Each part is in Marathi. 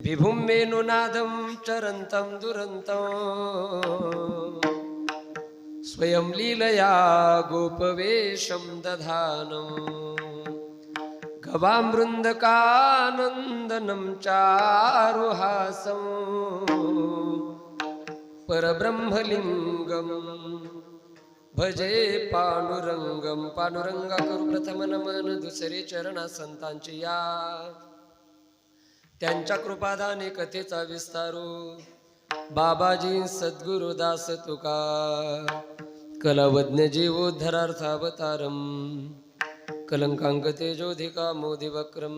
विभुं वेणुनादं चरन्तं दुरन्तं स्वयं लीलया गोपवेशं दधानं गवामृन्दकानन्दनं चारुहासं परब्रह्मलिंगं भजे पांडुरंगम। पांडुरंगा करू प्रथम नमन, दुसरे चरणा संतांची या, त्यांच्या कृपादाने कथेचा विस्तारू। बाबाजी सद्गुरुदास तुका, कलावज्ञ जीवोद्धरार्थावतारम, कलंकांक तेजोधिका मोदी वक्रम,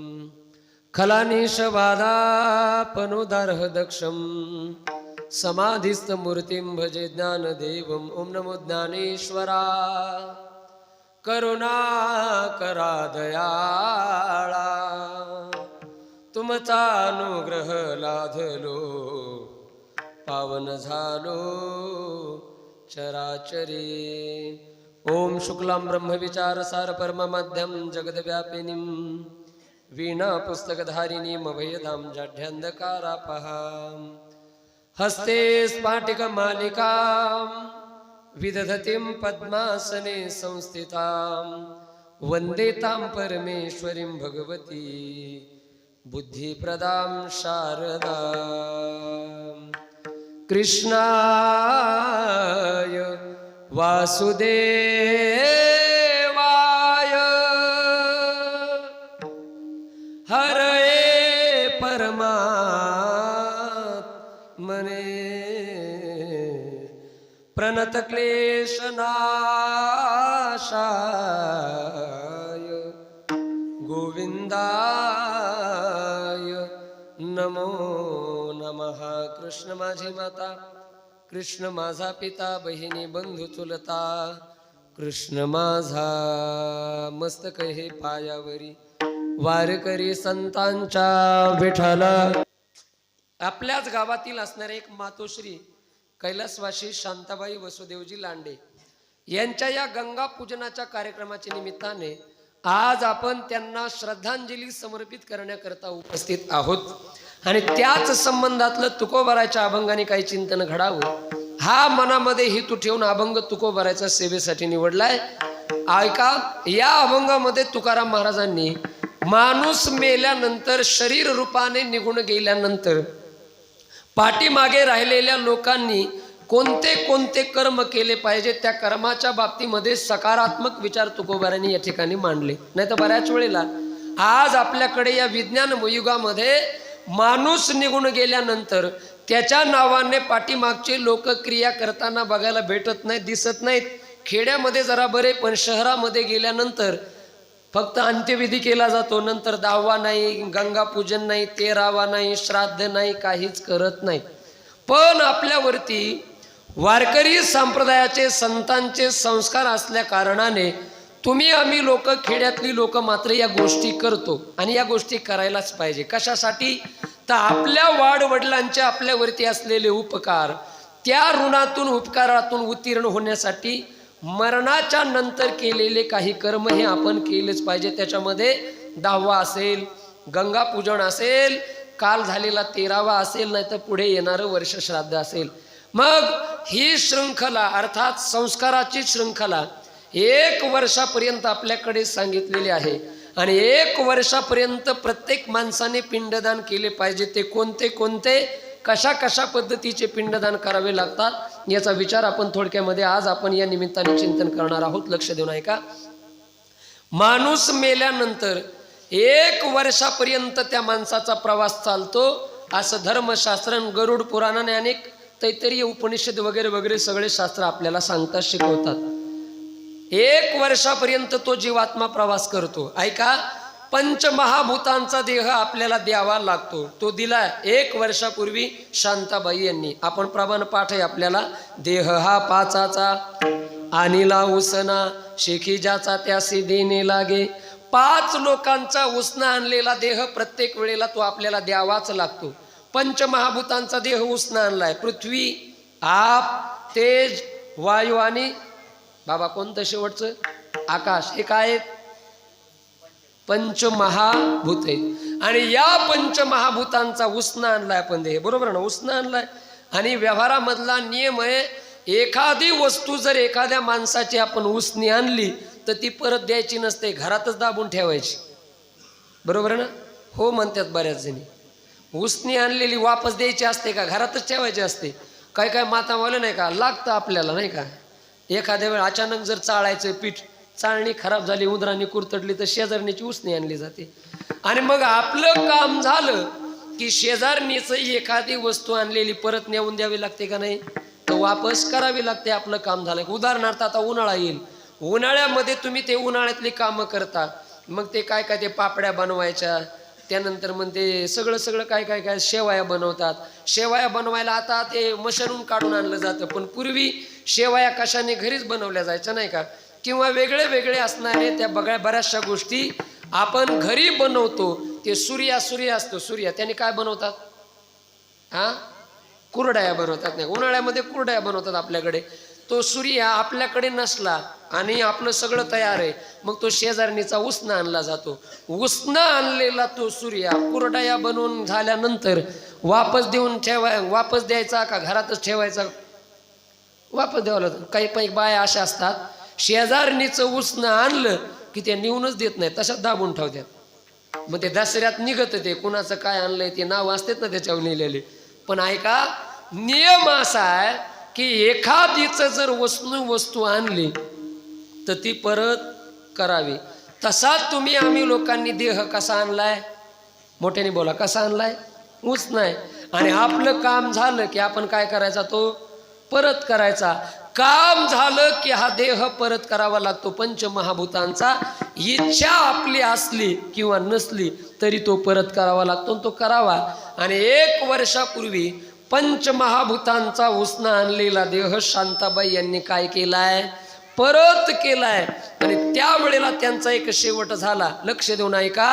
खलानीश बाधापनुदारह दक्षम, समाधिस्थ मूर्तिं भजे ज्ञानदेवम। ओम नमो ज्ञानेश्वरा, करुणाकरा दयाळा, तुमचा अनुग्रह लाधलो, पावन झालो चराचरी। ओम शुक्लां ब्रह्म विचार सार परम मध्यम जगद्व्यापिनीं, वीणा पुस्तकधारिणीं अभयदां जाढ्यांधकारापहां, हस्ते स्फाटिक मालिकां विदधतीं पद्मासने संस्थितां, वन्दे तां परमेश्वरीं भगवती बुद्धिप्रदां शारदां। कृष्णाय वासुदेवाय, हरये परमात्मने, प्रणत क्लेशनाशाय गोविंदाय नमो नमः। कृष्ण माझी माता, कृष्ण माझा पिता, बहिणी बंधू चुलता, कृष्ण माझा मस्तक हे पायावरी, वारकरी संतांच्या विठ्ठला। आपल्याच गावातील असणारे एक मातोश्री कैलासवासी शांताबाई वसुदेवजी लांडे यांच्या या गंगा पूजनाच्या कार्यक्रमाच्या निमित्ताने आज आपण त्यांना श्रद्धांजली समर्पित करण्याकरता उपस्थित आहोत। आणि त्याच संबंधातलं तुकोबाराच्या अभंगाने काही चिंतन घडावं हा मनामध्ये हेतू ठेवून अभंग तुकोबाराच्या सेवेसाठी निवडलाय। ऐका, या अभंगामध्ये तुकाराम महाराजांनी माणूस मेल्यानंतर, शरीर रूपाने निघून गेल्यानंतर पाठीमागे राहिलेल्या लोकांनी कोणते कोणते कर्म केले पाहिजे, त्या कर्माच्या बाबतीमध्ये सकारात्मक विचार तुकोबारांनी या ठिकाणी मांडले। नाही तर बऱ्याच वेळेला आज आपल्याकडे या विज्ञान युगामध्ये माणूस निघून गेल्यानंतर त्याच्या नावाने पाठीमागचे लोक क्रिया करताना बघायला भेटत नाहीत, दिसत नाहीत। खेड्यामध्ये जरा बरे, पण शहरामध्ये गेल्यानंतर फक्त अंत्यविधी केला जातो, नंतर दावा नाही, गंगा पूजन नाही, तेरावा नाही, श्राद्ध नाही, काहीच करत नाही। पण आपल्यावरती वारकरी संप्रदायाचे संतांचे संस्कार असल्या कारणाने तुम्ही आम्ही लोक, खेड्यातली लोक मात्र या गोष्टी करतो आणि या गोष्टी करायलाच पाहिजे। कशासाठी? तर आपल्या वाडवडिलांचे आपल्यावरती असलेले उपकार, त्या ऋणातून उपकारातून उत्तीर्ण होण्यासाठी मरणाच्या नंतर केलेले काही कर्म हे आपण केलेच पाहिजे। त्याच्यामध्ये दावा असेल, गंगा पूजन असेल, काल झालेला तेरावा असेल, नाही तर पुढे येणारं वर्ष श्राद्ध असेल। मग ही शृंखला अर्थात संस्काराची शृंखला 1 वर्षापर्यंत आपल्याकडे सांगितलेली आहे। आणि 1 वर्षापर्यंत प्रत्येक माणसाने पिंडदान केले पाहिजे। ते कोणते कोणते, कशा कशा पद्धतीचे पिंडदान करावे लागतात याचा विचार आपण थोडक्यामध्ये आज आपण या निमित्ताने चिंतन करणार आहोत। लक्ष देऊन ऐका। माणूस मेल्यानंतर 1 वर्षापर्यंत त्या माणसाचा प्रवास चालतो असं धर्मशास्त्र, गरुड पुराणाने अनेक तैत्तरीय उपनिषद वगैरे वगैरे सगळे शास्त्र आपल्याला सांगतात, शिकवतात। 1 वर्षापर्यंत तो जीवात्मा प्रवास करतो। ऐका, पंचमहाभूतांचा देह आपल्याला द्यावा लागतो। तो दिला 1 वर्षापूर्वी शांताबाई यांनी। आपण प्रमाण पाठ आहे आपल्याला, देह हा पाचाचा, आणिला उसना, शेखी ज्याचा त्यासी देणे लागे। 5 लोकांचा उसना आणलेला देह प्रत्येक वेळेला तो आपल्याला द्यावाच लागतो। पंचमहाभूतांचा देह उसना आणलाय, पृथ्वी, आप, तेज, वायू आणि बाबा कोणतं शेवटचं? आकाश। हे काय? पंचमहाभूत आहेत। आणि या पंचमहाभूतांचा उसना आणलाय आपण देह, बरोबर ना, उसना आणलाय. आणि व्यवहारामधला नियम आहे, एखादी वस्तू जर एखाद्या माणसाची आपण उसनी आणली तर ती परत द्यायची नसते, घरातच दाबून ठेवायची, बरोबर ना. हो म्हणतात बऱ्याच जणी. उसनी आणलेली वापस द्यायची असते का, घरातच ठेवायची असते. काय काय मातावाले नाही का, लागतं आपल्याला नाही का. एखाद्या वेळ अचानक जर चाळायचं पीठ, चाळणी खराब झाली, उंदरांनी कुरतडली तर शेजारणीची उसनी आणली जाते. आणि मग आपलं काम झालं की शेजारणीच एखादी वस्तू आणलेली परत नेऊन द्यावी लागते का नाही, तर वापस करावी लागते. आपलं काम झालं. उदाहरणार्थ आता उन्हाळा येईल, उन्हाळ्यामध्ये तुम्ही ते उन्हाळ्यातली कामं करता, मग ते काय काय ते पापड्या बनवायच्या, त्यानंतर मग ते सगळं काय काय काय शेवया बनवतात. शेवया बनवायला आता ते मशीनून काढून आणलं जातं, पण पूर्वी शेवया कशाने घरीच बनवल्या जायच्या नाही का. किंवा वेगळे वेगळे असणारे त्या बऱ्याचशा गोष्टी आपण घरी बनवतो. ते सूर्य असतो, सूर्य त्याने काय बनवतात, हा, कुरड्या बनवतात. नाही, उन्हाळ्यामध्ये कुरड्या बनवतात आपल्याकडे. तो सूर्य आपल्याकडे नसला आणि आपलं सगळं तयार आहे, मग तो शेजारणीचा उसना आणला जातो. उसना आणलेला तो सूर्य कुरड्या बनवून झाल्यानंतर वापस वापस द्यायचा का घरातच ठेवायचा, वापस द्यावं लागतं. काही बाया अशा असतात, शेजारणीचं उसनं आणलं की ते नेऊनच देत नाही, तशाच दाबून ठेवतात. मग ते दसऱ्यात निघत ते कुणाचं काय आणलंय ते नाव असतात ना त्याच्यावर लिहिलेले. पण ऐका, नियम असा आहे की एखादीच जर वस्तू आणली तर ती परत करावी. तसा तुम्ही आम्ही लोकांनी देह कसा आणलाय, मोठ्याने बोला, कसा आणलाय, उसनाय. आणि आपलं काम झालं की आपण काय करायचा, तो परत करायचा. काम झालं की हा देह परत करावा लागतो. पंचमहाभूतांचा इच्छा आपली असली किंवा नसली तरी तो परत करावा लागतो, तो करावा. आणि 1 वर्षापूर्वी पंचमहाभूतांचा उसना आणलेला देह शांताबाई यांनी काय केलाय, परत केलाय. आणि त्यावेळेला त्यांचा एक शेवट झाला, लक्ष देऊन ऐका.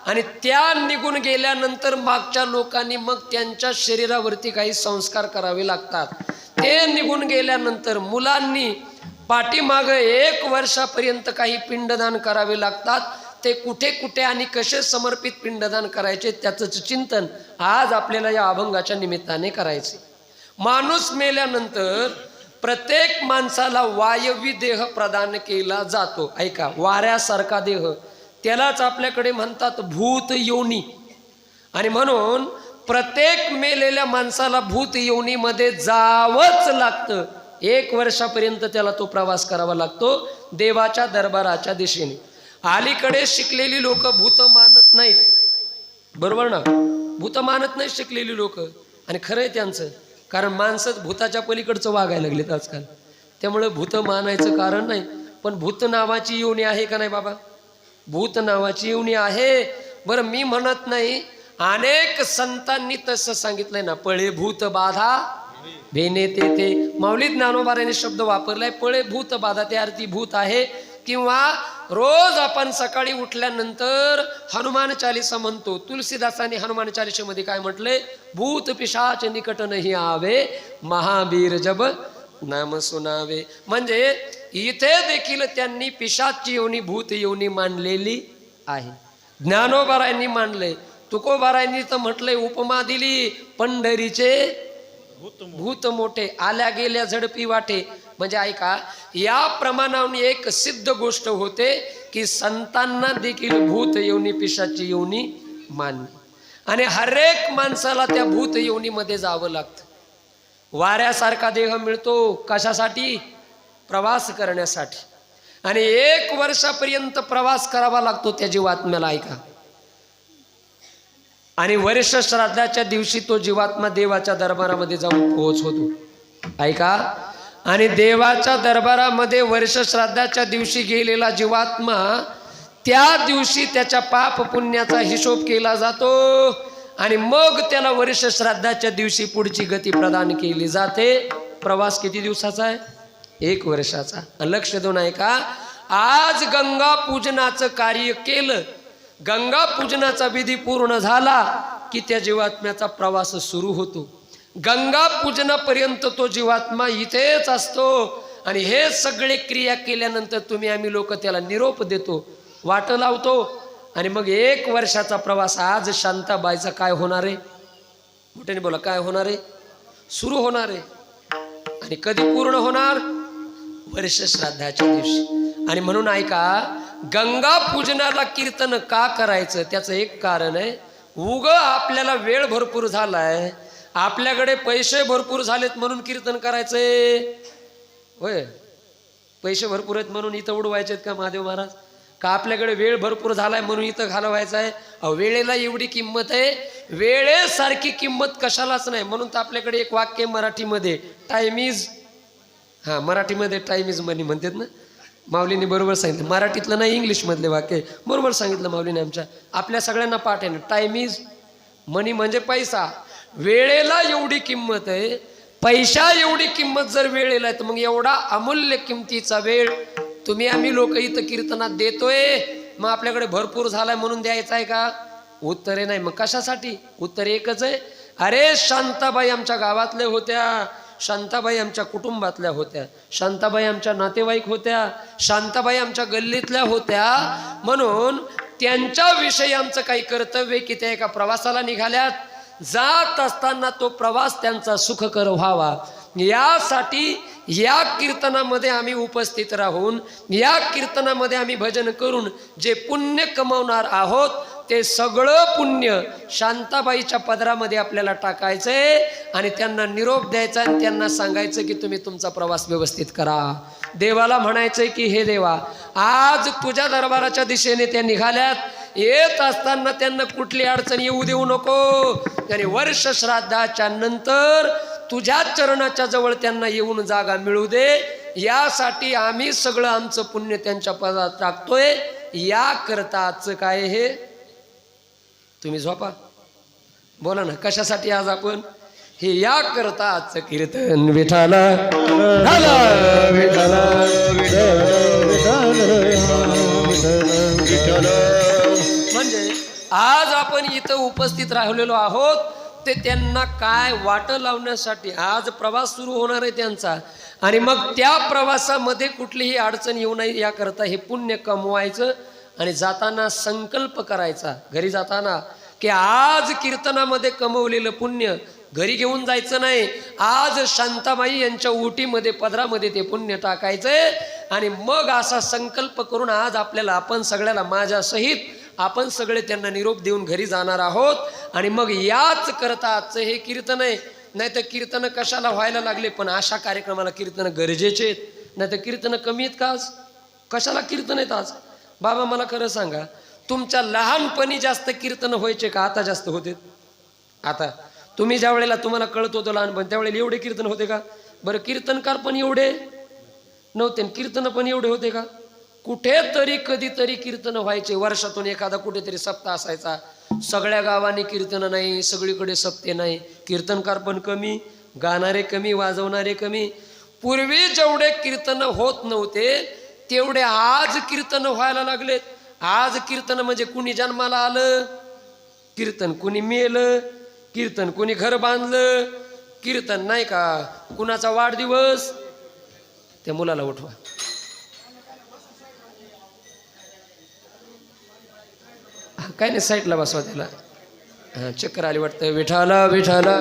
आणि त्या निघून गेल्यानंतर मागच्या लोकांनी मग त्यांच्या शरीरावरती काही संस्कार करावे लागतात. ते निघून गेल्यानंतर मुलांनी पाठीमाग 1 वर्षापर्यंत काही पिंडदान करावे लागतात. ते कुठे कुठे आणि कसे समर्पित पिंडदान करायचे त्याचं चिंतन आज आपल्याला या अभंगाच्या निमित्ताने करायचे. माणूस मेल्यानंतर प्रत्येक माणसाला वायवी देह प्रदान केला जातो. ऐका, वाऱ्यासारखा देह, त्यालाच आपल्याकडे म्हणतात भूत योनी. आणि म्हणून प्रत्येक मेलेल्या माणसाला भूत योनीमध्ये जावंच लागतं. 1 वर्षापर्यंत त्याला तो प्रवास करावा लागतो देवाच्या दरबाराच्या दिशेने. अलीकडे शिकलेली लोक भूत मानत नाहीत, बरोबर ना, भूत मानत नाहीत शिकलेली लोक. आणि खरंय त्यांचं, कारण माणसं भूताच्या पलीकडचं वागायला लागलेत आजकाल. त्यामुळे भूत मानायचं कारण नाही. पण भूत नावाची योनी आहे का नाही बाबा, भूत नावाची योनी आहे. बरं, मी म्हणत नाही, अनेक संतांनी तसं सांगितलंय ना, पळे भूत बाधा भेने ते माऊली ज्ञानोबाराने शब्द वापरलाय, पळे भूत बाधा. त्या अर्थी भूत आहे. किंवा रोज आपण सकाळी उठल्यानंतर हनुमान चालीसा म्हणतो. तुलसीदासांनी हनुमान चालीसेमध्ये काय म्हटले, भूत पिशाच निकट नाही आवे, महावीर जब नाम सुनावे. म्हणजे इथे देखील त्यांनी पिशाची योनी, भूत योनी मांडलेली आहे. ज्ञानोबारायांनी मांडले, तुकोबारायांनी तर म्हटलंय, उपमा दिली पंढरीचे भूत मोठे, आल्या गेल्या झडपी वाटे. म्हणजे ऐका, या प्रमाणाने एक सिद्ध गोष्ट होते की संतांना देखील भूत योनी, पिशाची योनी मानली. आणि हरेक माणसाला त्या भूत योनीमध्ये जावं लागतं. वाऱ्यासारखा देह मिळतो कशासाठी, प्रवास करण्यासाठी. आणि 1 वर्षापर्यंत प्रवास करावा लागतो त्या जीवात्म्याला. ऐका, आणि वर्ष श्राद्धाच्या दिवशी तो जीवात्मा देवाच्या दरबारामध्ये जाऊन पोहोचतो. ऐका, आणि देवाच्या दरबारामध्ये वर्ष श्राद्धाच्या दिवशी गेलेला जीवात्मा त्या दिवशी त्याच्या पाप पुण्याचा हिशोब केला जातो. आणि मग त्याला वर्ष श्राद्धाच्या दिवशी पुढची गती प्रदान केली जाते. प्रवास किती दिवसाचा आहे, 1 वर्षाचा. लक्ष देऊन ऐका, आज गंगा पूजनाचं कार्य केलं, गंगा पूजनाचा विधी पूर्ण झाला की त्या जीवात्म्याचा प्रवास सुरू होतो. गंगा पूजनापर्यंत तो जीवात्मा इथेच असतो. आणि हे सगळे क्रिया केल्यानंतर तुम्ही आम्ही लोक त्याला निरोप देतो, वाट लावतो. आणि मग 1 वर्षाचा प्रवास. आज शांताबाईचा काय होणार आहे? मोठ्याने बोला, काय होणार आहे? सुरू होणार आहे. आणि कधी पूर्ण होणार? वर्ष श्राद्धाच्या दिवशी. आणि म्हणून ऐका, गंगा पूजनाला कीर्तन का करायचं? त्याचं एक कारण आहे, उग आपल्याला वेळ भरपूर झालाय, आपल्याकडे पैसे भरपूर झालेत म्हणून कीर्तन करायचंय होय. पैसे भरपूर आहेत म्हणून इथं उडवायचे आहेत का महादेव महाराज? का आपल्याकडे वेळ भरपूर झालाय म्हणून इथं घालवायचं आहे? वेळेला एवढी किंमत आहे, वेळेसारखी किंमत कशालाच नाही. म्हणून तर आपल्याकडे एक वाक्य मराठीमध्ये, टाइम इज, मराठीमध्ये टाइम इज मनी म्हणतात ना. माऊलीने बरोबर सांगितलं, मराठीतलं नाही इंग्लिशमधले वाक्य बरोबर सांगितलं माऊलीने आमच्या. आपल्या सगळ्यांना पाठ आहे ना, टाइम इज मनी म्हणजे पैसा. वेळेला एवढी किंमत आहे, पैसा एवढी किंमत जर वेळेला आहे, तर मग एवढा अमूल्य किमतीचा वेळ तुम्ही आम्ही लोक इथं कीर्तनात देतोय, मग आपल्याकडे भरपूर झालाय म्हणून द्यायचा आहे का? उत्तर आहे नाही. मग कशासाठी? उत्तर एकच आहे, अरे शांताबाई आमच्या गावातल्या होत्या, शांताबाई आमच्या कुटुंबातल्या होत्या, शांताबाई आमच्या नातेवाईक होत्या, शांताबाई आमच्या गल्लीतल्या होत्या, म्हणून त्यांच्याविषयी आमचं काही कर्तव्य की त्या एका प्रवासाला निघाल्यात, जात असताना तो प्रवास त्यांचा सुखकर व्हावा यासाठी या कीर्तनामध्ये आम्ही उपस्थित राहून, या कीर्तनामध्ये आम्ही भजन करून जे पुण्य कमावणार आहोत ते सगळं पुण्य शांताबाईच्या पदरामध्ये आपल्याला टाकायचंय आणि त्यांना निरोप द्यायचा आणि त्यांना सांगायचं की तुम्ही तुमचा प्रवास व्यवस्थित करा. देवाला म्हणायचंय की हे देवा, आज तुझ्या दरबाराच्या दिशेने त्या निघाल्यात, येत असताना त्यांना कुठली अडचण येऊ देऊ नको. आणि वर्ष श्राद्धाच्या नंतर तुझ्या चरणाच्या जवळ त्यांना येऊन जागा मिळू दे, यासाठी आम्ही सगळं आमचं पुण्य त्यांच्या पदात टाकतोय. या करता आजचं काय हे तुम्ही झोपा, बोला ना, कशासाठी आज आपण हे या करता आजचं कीर्तन विठाला म्हणजे आज आपण इथं उपस्थित राहिलेलो आहोत ते त्यांना काय वाट लावण्यासाठी. आज प्रवास सुरू होणार आहे त्यांचा, आणि मग त्या प्रवासामध्ये कुठलीही अडचण येऊ नये याकरता हे पुण्य कमवायचं. आणि जाताना संकल्प करायचा घरी जाताना की आज कीर्तनामध्ये कमवलेलं पुण्य घरी घेऊन जायचं नाही, आज शांताबाई यांच्या ओटीमध्ये पदरामध्ये ते पुण्य टाकायचंय. आणि मग असा संकल्प करून आज आपल्याला, आपण सगळ्याला माझ्या सहित आपण सगळे त्यांना निरोप देऊन घरी जाणार आहोत. आणि मग याच करता आजचं हे कीर्तन आहे. नाही तर कीर्तन कशाला व्हायला लागले, पण अशा कार्यक्रमाला कीर्तन गरजेचे आहेत. नाही तर कीर्तन कमी आहेत का आज? कशाला कीर्तन आहेत आज? बाबा मला खरं सांगा, तुमच्या लहानपणी जास्त कीर्तन व्हायचे का आता जास्त होते? आता तुम्ही ज्या वेळेला तुम्हाला कळत होतं लहानपण त्यावेळेला एवढे कीर्तन होते का? बरं, कीर्तनकार पण एवढे नव्हते, कीर्तन पण एवढे होते का? कुठेतरी कधीतरी कीर्तन व्हायचे, वर्षातून एखादा कुठेतरी सप्ताह असायचा. सगळ्या गावांनी कीर्तन नाही, सगळीकडे सप्ते नाही, कीर्तनकार पण कमी, गाणारे कमी, वाजवणारे कमी. पूर्वी जेवढे कीर्तन होत नव्हते तेवढे आज कीर्तन व्हायला लागलेत. आज कीर्तन म्हणजे कुणी जन्माला आलं कीर्तन, कुणी मेलं कीर्तन, कुणी घर बांधलं कीर्तन, नाही का, कुणाचा वाढदिवस, त्या मुलाला उठवा, काय नाही साईडला बसवा त्याला, चक्कर आली वाटतं. विठाला विठाला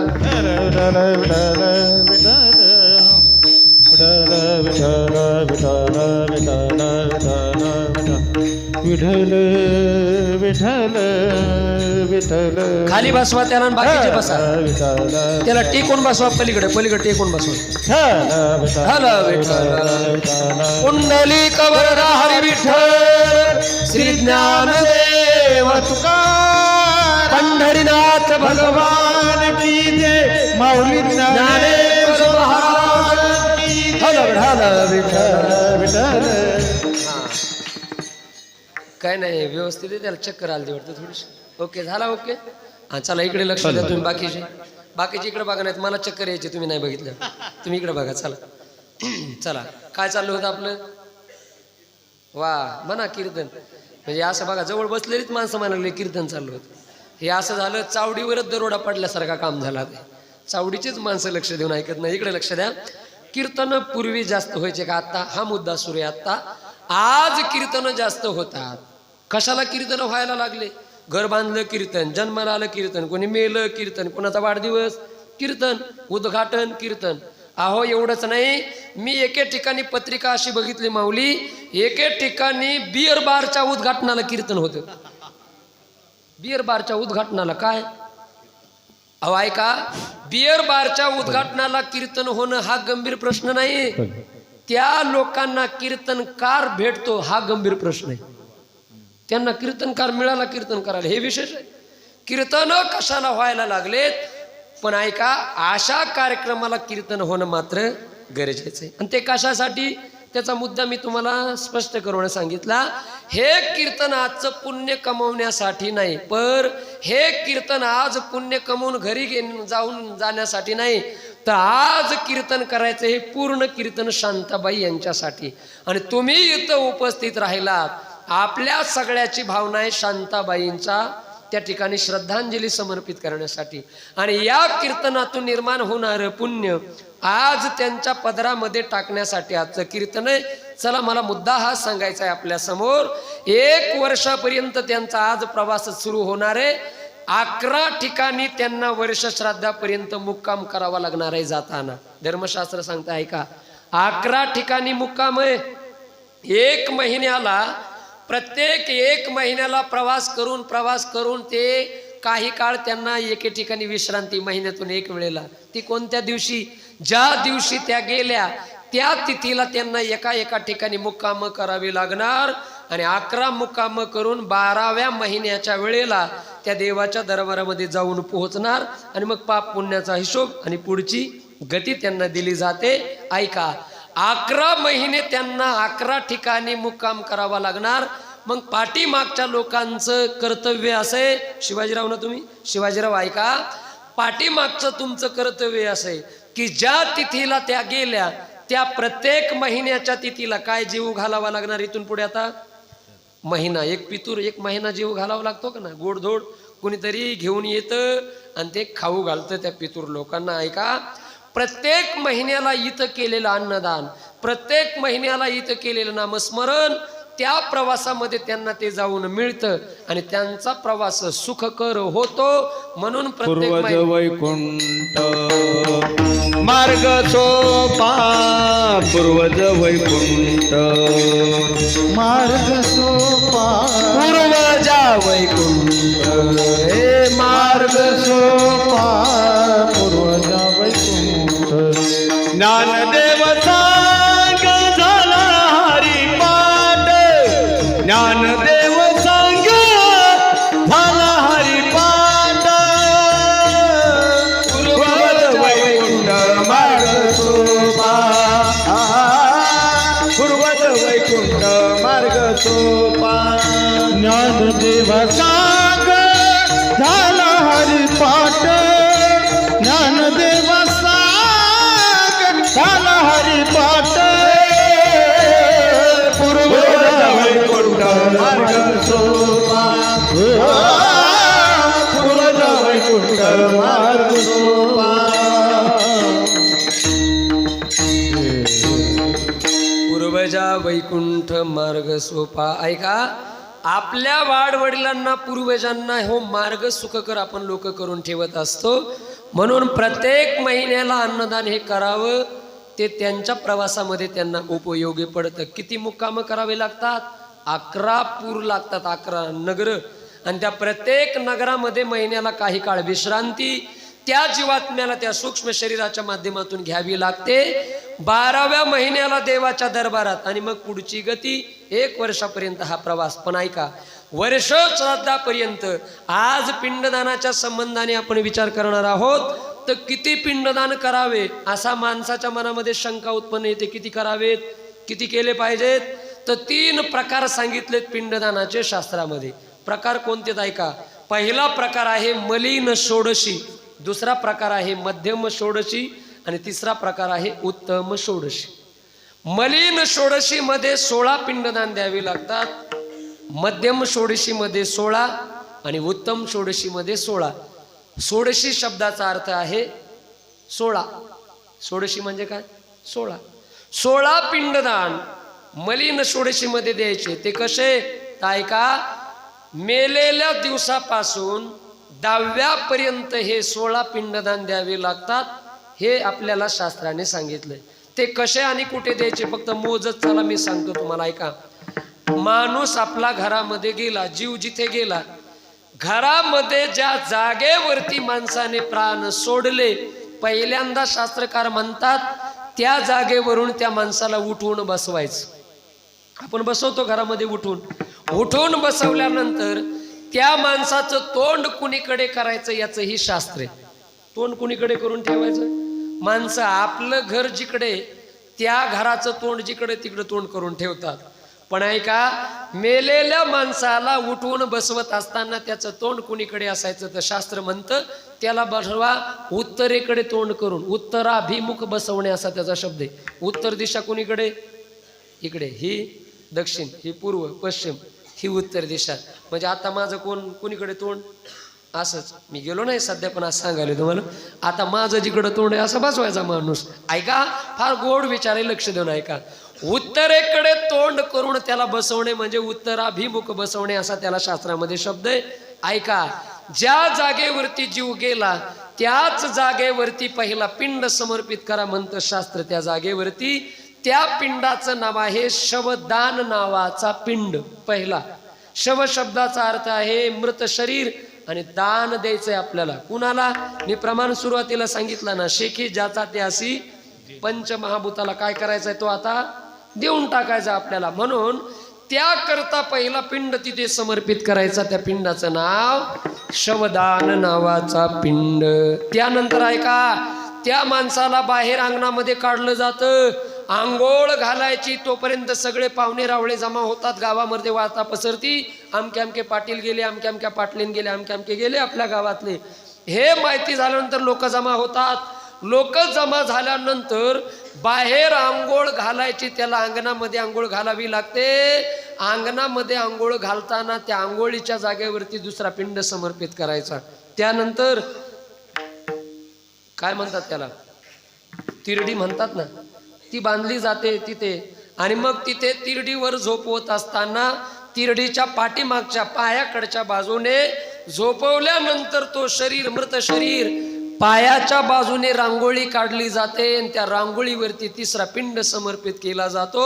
विठ्ठल विठ्ठल विठ्ठल. खाली बसवा त्याला आणि बाकीचे बसा, त्याला टेकून बसवा, पलीकडे पलीकडे टेकून बसवा. हला विठ्ठल कुंडली कवरदा हरी विठ्ठल, श्री ज्ञानदेव तुकाराम, पंढरीनाथ भगवान की जय, माऊली ज्ञानेश्वर महाराज की जय. हला विठ्ठल विठ्ठल. काय नाही, व्यवस्थित आहे, त्याला चक्कर आली वाटतं थोडीशी. ओके झाला, ओके. हां चला इकडे लक्ष द्या तुम्ही, बाकीचे इकडे बघा, नाहीत मला चक्कर यायची, तुम्ही नाही बघितलं, तुम्ही इकडे बघा. चला चला, काय चाललं होतं आपलं? वा म्हणा कीर्तन, म्हणजे असं बघा जवळ बसलेलीच माणसं म्हणाले कीर्तन चाललं होतं. हे असं झालं, चावडीवरच दरोडा पडल्यासारखा काम झाला. चावडीचीच माणसं लक्ष देऊन ऐकत नाही. इकडे लक्ष द्या. कीर्तन पूर्वी जास्त व्हायचे का आता? हा मुद्दा सुरू आहे आता. आज कीर्तन जास्त होतात. कशाला कीर्तन व्हायला लागले? घर बांधलं कीर्तन, जन्माला आलं कीर्तन, कोणी मेलं कीर्तन, कोणाचा वाढदिवस कीर्तन, उद्घाटन कीर्तन. अहो एवढंच नाही, मी एके ठिकाणी पत्रिका अशी बघितली माऊली, एके ठिकाणी बिअर बारच्या उद्घाटनाला कीर्तन होतं. बिअर बारच्या उद्घाटनाला काय? अहो ऐका, बिअर बारच्या उद्घाटनाला कीर्तन होणं हा गंभीर प्रश्न नाही, त्या लोकांना कीर्तनकार भेटतो हा गंभीर प्रश्न आहे. त्यांना कीर्तनकार मिळाला कीर्तन करायला, हे विशेष आहे. कीर्तन कशाला व्हायला लागलेत? पण ऐका, अशा कार्यक्रमाला कीर्तन होणं मात्र गरजेचं आहे. आणि ते कशासाठी? त्याचा मुद्दा मी तुम्हाला स्पष्ट करून सांगितला. हे कीर्तन आजचं पुण्य कमवण्यासाठी नाही, पर हे कीर्तन आज पुण्य कमवून घरी जाऊन जाण्यासाठी नाही, तर आज कीर्तन करायचं हे पूर्ण कीर्तन शांताबाई यांच्यासाठी. आणि तुम्ही इथं उपस्थित राहिलात, आपल्या सगळ्याची भावना आहे शांताबाईंचा त्या ठिकाणी श्रद्धांजली समर्पित करण्यासाठी. आणि या कीर्तनातून निर्माण होणारं पुण्य आज त्यांच्या पदरामध्ये टाकण्यासाठी आजचं कीर्तन आहे. चला, मला मुद्दा हा सांगायचा आहे आपल्या समोर. 1 वर्षापर्यंत त्यांचा आज प्रवास सुरू होणार आहे. 11 ठिकाणी त्यांना वर्ष श्राद्धापर्यंत मुक्काम करावा लागणार आहे. जाताना धर्मशास्त्र सांगता आहे का, 11 ठिकाणी मुक्काम आहे. 1 महिन्याला, प्रत्येक 1 महिन्याला प्रवास करून ते काही काळ त्यांना एके ठिकाणी विश्रांती, महिन्यातून 1 वेळेला. ती कोणत्या दिवशी? ज्या दिवशी त्या गेल्या त्या तिथीला त्यांना एका ठिकाणी मुक्काम करावी लागणार. आणि 11 मुक्काम करून 12व्या महिन्याच्या वेळेला त्या देवाच्या दरबारामध्ये जाऊन पोहोचणार. आणि मग पाप पुण्याचा हिशोब आणि पुढची गती त्यांना दिली जाते. ऐका, 11 महिने त्यांना 11 ठिकाणी मुक्काम करावा लागणार. मग पाठीमागच्या लोकांचं कर्तव्य असे, शिवाजीराव ना तुम्ही, शिवाजीराव ऐका, पाठीमागचं तुमचं कर्तव्य असे की ज्या तिथीला त्या गेल्या त्या प्रत्येक महिन्याच्या तिथीला काय जीव घालावा लागणार? इथून पुढे आता महिना, 1 पितूर 1 महिना जीव घालावा लागतो का ना? गोडधोड कोणीतरी घेऊन येतं आणि ते खाऊ घालतं त्या पितूर लोकांना. ऐका, प्रत्येक महिन्याला इथं केलेलं अन्नदान, प्रत्येक महिन्याला इथं केलेलं नामस्मरण, त्या प्रवासामध्ये त्यांना ते जाऊन मिळतं आणि त्यांचा प्रवास सुखकर होतो. म्हणून प्रत्येक वैकुंठ मार्ग सोपा, पूर्वज वैकुंठ मार्ग सोपा, पूर्वजा वैकुंठ हे मार्ग सोपा, पूर्वजा वैकुंठ. ज्ञानदेव सांग झाला हरिपाठ, ज्ञानदेव सांग झाला हरिपाठ, पूर्वज वैकुंठ मार्ग सोपा, पूर्वज वैकुंठ मार्ग सोपा. ज्ञानदेव सांग झाला हरिपाठ, ज्ञानदेव सांग झाला हरिपाठ, पूर्वज वैकुंठ मार्ग सोपा, पूर्वज वैकुंठ मार्ग सोपा. पूर्वजा वैकुंठ मार्ग सोपा. ऐका, आपल्या वाडवडिलांना, पूर्वजांना हो मार्ग सुखकर आपण लोक करून ठेवत असतो. म्हणून प्रत्येक महिन्याला अन्नदान हे करावं, ते त्यांच्या प्रवासामध्ये त्यांना उपयोगी पडतं. किती मुक्काम करावे लागतात? 11 पूर लागतात, 11 नगर. आणि त्या प्रत्येक नगरामध्ये महिन्याला काही काळ विश्रांती त्या जीवात्म्याला त्या सूक्ष्म शरीराच्या माध्यमातून घ्यावी लागते. 12व्या महिन्याला देवाच्या दरबारात आणि मग पुढची गती 1 वर्षापर्यंत हा प्रवास. पण ऐका, वर्ष श्राद्धापर्यंत आज पिंडदानाच्या संबंधाने आपण विचार करणार आहोत. तर किती पिंडदान करावे असा माणसाच्या मनामध्ये शंका उत्पन्न येते. किती करावेत, किती केले पाहिजेत? तर 3 प्रकार सांगितलेत पिंडदानाचे शास्त्रामध्ये. प्रकार कोणते? ऐका, पहिला प्रकार आहे मलिन षोडशी, दुसरा प्रकार आहे मध्यम षोडशी आणि तिसरा प्रकार आहे उत्तम षोडशी. मलिन षोडशी मध्ये 16 पिंडदान द्यावी लागतात, मध्यम षोडशी मध्ये 16 आणि उत्तम षोडशी मध्ये 16. षोडशी शब्दाचा अर्थ आहे 16. षोडशी म्हणजे काय? 16. 16 पिंडदान मलिन षोडशी मध्ये द्यायचे. ते कसे? ऐका, मेलेल्या दिवसापासून 10व्यापर्यंत हे 16 पिंडदान द्यावे लागतात, हे आपल्याला शास्त्राने सांगितलंय. ते कसे आणि कुठे द्यायचे फक्त मोजत चला, मी सांगतो तुम्हाला, ऐका. माणूस आपला घरामध्ये गेला, जीव जिथे गेला, घरामध्ये ज्या जागेवरती माणसाने प्राण सोडले, पहिल्यांदा शास्त्रकार म्हणतात त्या जागेवरून त्या माणसाला उठवून बसवायचं. आपण बसवतो घरामध्ये, उठवून बसवल्यानंतर त्या माणसाचं तोंड कुणीकडे करायचं याचं ही शास्त्र आहे. तोंड कुणीकडे करून ठेवायचं? माणसं आपलं घर जिकडे, त्या घराचं तोंड जिकडे तिकडे तोंड करून ठेवतात. पण ऐका, मेलेल्या माणसाला उठवून बसवत असताना त्याचं तोंड कुणीकडे असायचं तर शास्त्र म्हणतं त्याला बसवा उत्तरेकडे तोंड करून. उत्तराभिमुख बसवणे असा त्याचा शब्द आहे. उत्तर दिशा कुणीकडे? इकडे. ही दक्षिण, ही पूर्व, पश्चिम, ही उत्तर दिशा. म्हणजे आता माझं कुणीकडे तोंड? असंच. मी गेलो नाही सध्या, पण असं सांगायला तुम्हाला, आता माझं जिकडं तोंड आहे असं बसवायचा माणूस. ऐका, फार गोड विचारे, लक्ष देऊन ऐका. उत्तरेकडे तोंड करून त्याला बसवणे म्हणजे उत्तराभिमुख बसवणे असा त्याला शास्त्रामध्ये शब्द आहे. ऐका, ज्या जागेवरती जीव गेला त्याच जागेवरती पहिला पिंड समर्पित करा म्हणतं शास्त्र. त्या जागेवरती त्या पिंडाचं नाव आहे शवदान नावाचा पिंड. पहिला शव शब्दाचा अर्थ आहे मृत शरीर, आणि दान द्यायचंय आपल्याला. कुणाला? मी प्रमाण सुरुवातीला सांगितलं ना, शेखी ज्याचा त्यासी पंचमहाभूताला काय करायचंय तो आता देऊन टाकायचा आपल्याला. म्हणून त्याकरता पहिला पिंड तिथे समर्पित करायचा. त्या पिंडाचं नाव शवदान नावाचा पिंड. त्यानंतर ऐका, त्या माणसाला बाहेर अंगणामध्ये काढलं जातं. आंघोळ घालायची तोपर्यंत सगळे पाहुणे रावळे जमा होतात. गावामध्ये वार्ता पसरती, अमके अमके पाटील गेले, अमक्या अमक्या पाटलीन गेले, अमके अमके गेले आपल्या गावातले. हे माहिती झाल्यानंतर लोक जमा होतात. लोक जमा झाल्यानंतर बाहेर आंघोळ घालायची, त्याला अंगणामध्ये आंघोळ घालावी लागते. अंगणामध्ये आंघोळ घालताना त्या आंघोळीच्या जागेवरती दुसरा पिंड समर्पित करायचा. त्यानंतर काय म्हणतात त्याला? तिरडी म्हणतात ना, ती बांधली जाते तिथे. आणि मग तिथे तिरडीवर झोपवत असताना तिरडीच्या पाठीमागच्या पायाकडच्या बाजूने झोपवल्यानंतर तो शरीर, मृत शरीर, पायाच्या बाजूने रांगोळी काढली जाते आणि त्या रांगोळीवरती तिसरा पिंड समर्पित केला जातो.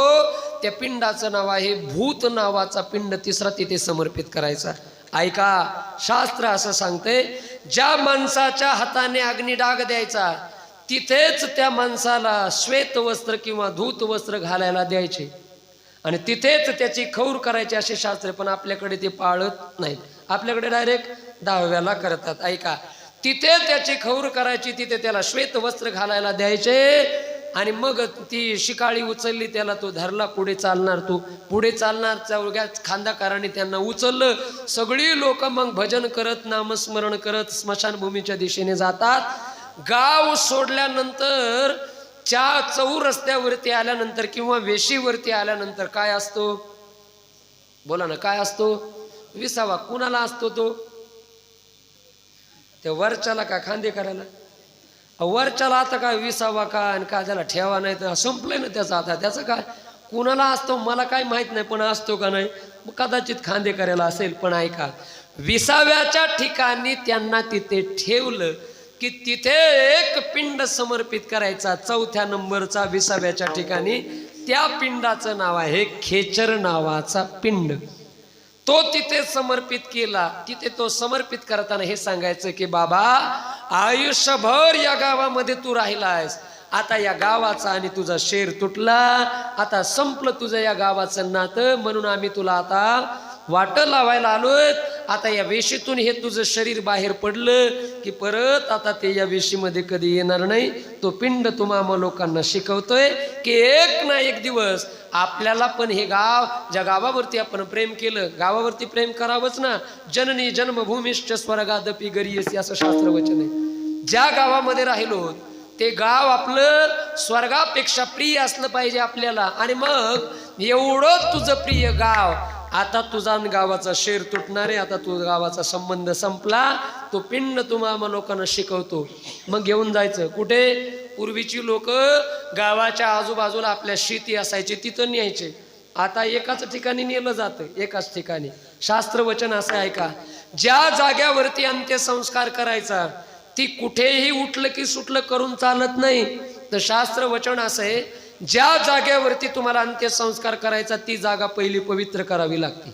त्या पिंडाचं नाव आहे भूत नावाचा पिंड तिसरा तिथे समर्पित करायचा. ऐका, शास्त्र असं सांगते, ज्या माणसाच्या हाताने अग्निडाग द्यायचा तिथेच त्या माणसाला श्वेत वस्त्र किंवा धूत वस्त्र घालायला द्यायचे आणि तिथेच त्याची खौर करायची असे शास्त्र. पण आपल्याकडे ते पाळत नाहीत. आपल्याकडे डायरेक्ट 10व्याला करतात. ऐका, तिथे त्याची खौर करायची, तिथे त्याला श्वेत वस्त्र घालायला द्यायचे आणि मग ती शिकाळी उचलली, त्याला तो धरला, पुढे चालणार. तो पुढे चालणार, चौघ्या खांदाकाराने त्यांना उचललं. सगळी लोक मग भजन करत, नामस्मरण करत स्मशानभूमीच्या दिशेने जातात. गाव सोडल्यानंतर चौरस्त्यावरती आल्यानंतर किंवा वेशीवरती आल्यानंतर काय असतो? बोला ना, काय असतो? विसावा. कुणाला असतो तो? त्या वरच्याला का खांदे करायला? वरच्याला आता काय विसावा का आणि काय त्याला ठेवा नाही तर संपलंय ना त्याचा. आता त्याचं काय कुणाला असतो मला काय माहित नाही, पण असतो का नाही कदाचित खांदे करायला असेल. पण ऐका, विसाव्याच्या ठिकाणी त्यांना तिथे ठेवलं की तिथे एक पिंड समर्पित करायचा. 4थ्या नंबरचा विसाव्याच्या ठिकाणी. त्या पिंडाचं नाव आहे खेचर नावाचा पिंड. तो तिथे समर्पित केला. तिथे तो समर्पित करताना हे सांगायचं की बाबा, आयुष्यभर या गावामध्ये तू राहिलायस, आता या गावाचा आणि तुझा शेर तुटला, आता संपलं तुझं या गावाचं नातं, म्हणून आम्ही तुला आता वाट लावायला आलोय. आता या वेशीतून हे तुझं शरीर बाहेर पडलं की परत आता ते या वेशीमध्ये कधी येणार नाही. तो पिंड तुम्हा लोकांना शिकवतोय की एक ना एक दिवस आपल्याला पण हे गाव, ज्या गावावरती आपण प्रेम केलं, गावावरती प्रेम करावंच ना. जननी जन्मभूमीश्च स्वर्गादपि गरीयसी असं शास्त्रवचन आहे. ज्या गावामध्ये राहिलो ते गाव आपलं स्वर्गापेक्षा प्रिय असलं पाहिजे आपल्याला. आणि मग एवढं तुझं प्रिय गाव, आता तुझा गावाचा शेर तुटणार आहे, आता तुझा गावाचा संबंध संपला. तो पिंड तुम्हा लोकांना शिकवतो. मग घेऊन जायचं कुठे? पूर्वीची लोक गावाच्या आजूबाजूला आपल्या शेती असायची तिथं न्यायचे. आता एकाच ठिकाणी नेलं जातं, एकाच ठिकाणी. शास्त्र वचन असं आहे का, ज्या जाग्यावरती अंत्यसंस्कार करायचा ती कुठेही उठलं की सुटलं करून चालत नाही. तर शास्त्र वचन असं आहे, ज्या जागेवरती तुम्हाला अंत्यसंस्कार करायचा ती जागा पहिली पवित्र करावी लागते.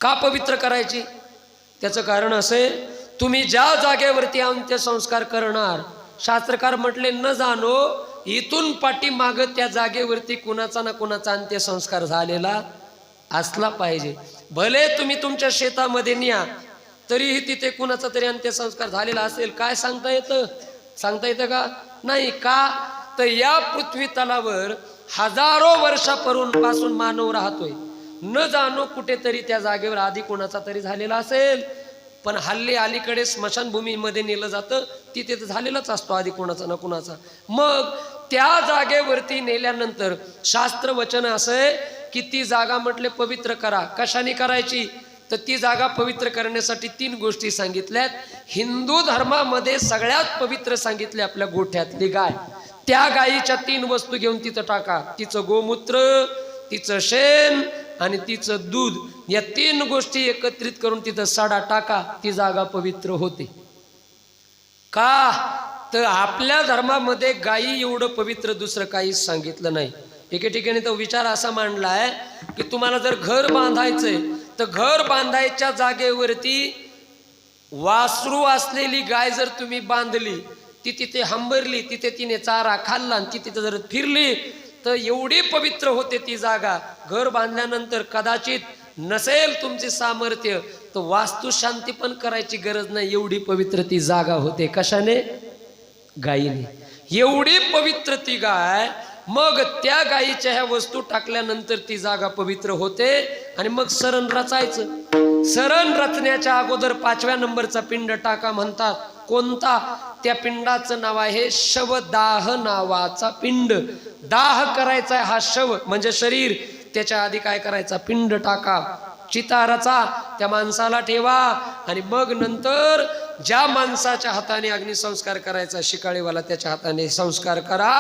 का पवित्र करायची? त्याचं कारण असे, तुम्ही ज्या जागेवरती अंत्यसंस्कार करणार, शास्त्रकार म्हटले न जाणो इथून पाठीमाग त्या जागेवरती कुणाचा ना कुणाचा अंत्यसंस्कार झालेला असला पाहिजे. भले तुम्ही तुमच्या शेतामध्ये न्या, तरीही तिथे कुणाचा तरी अंत्यसंस्कार झालेला असेल. काय सांगता येतं? सांगता येतं का? नाही. का तर या पृथ्वी तलावर हजारो वर्षापासून मानव राहतोय. न जाणो कुठेतरी त्या जागेवर आधी कोणाचा तरी झालेला असेल. पण हल्ली अलीकडे स्मशानभूमीमध्ये नेलं जातं, तिथे तर झालेलाच असतो आधी कोणाचा ना कुणाचा. मग त्या जागेवरती नेल्यानंतर शास्त्र वचन असं आहे की ती जागा म्हटले पवित्र करा. कशाने करायची? तर ती जागा पवित्र करण्यासाठी 3 गोष्टी सांगितल्यात. हिंदू धर्मामध्ये सगळ्यात पवित्र सांगितले आपल्या गोठ्यातली गाय. त्या गायीच्या 3 वस्तू घेऊन तिथं टाका. तिचं गोमूत्र, तिचं शेण आणि तिचं दूध, या 3 गोष्टी एकत्रित करून तिथं सडा टाका. ती जागा पवित्र होते. का तर आपल्या धर्मामध्ये गायी एवढं पवित्र दुसरं काहीच सांगितलं नाही. एके ठिकाणी तो विचार असा मांडलाय की तुम्हाला जर घर बांधायचंय तर घर बांधायच्या जागेवरती वासरू असलेली गाय जर तुम्ही बांधली, ती तिथे हंबरली, तिथे तिने चारा खाल्ला आणि ती तिथे जर फिरली तर एवढी पवित्र होते ती जागा. घर बांधल्यानंतर कदाचित नसेल तुमचे सामर्थ्य तर वास्तुशांती पण करायची गरज नाही, एवढी पवित्र ती जागा होते. कशाने? गायीने. एवढी पवित्र ती गाय. मग त्या गायीच्या ह्या वस्तू टाकल्यानंतर ती जागा पवित्र होते. आणि मग सरण रचायचं. सरण रचण्याच्या अगोदर 5व्या नंबरचा पिंड टाका म्हणतात. कोणता? त्या पिंडाचं नाव आहे शवदाह नावाचा पिंड. दाह करायचा हा शव म्हणजे शरीर. त्याच्या आधी काय करायचा? पिंड टाका. चिता रचा, त्या माणसाला ठेवा. आणि मग नंतर ज्या माणसाच्या हाताने अग्निसंस्कार करायचा, शिकाळीवाला, त्याच्या हाताने संस्कार करा.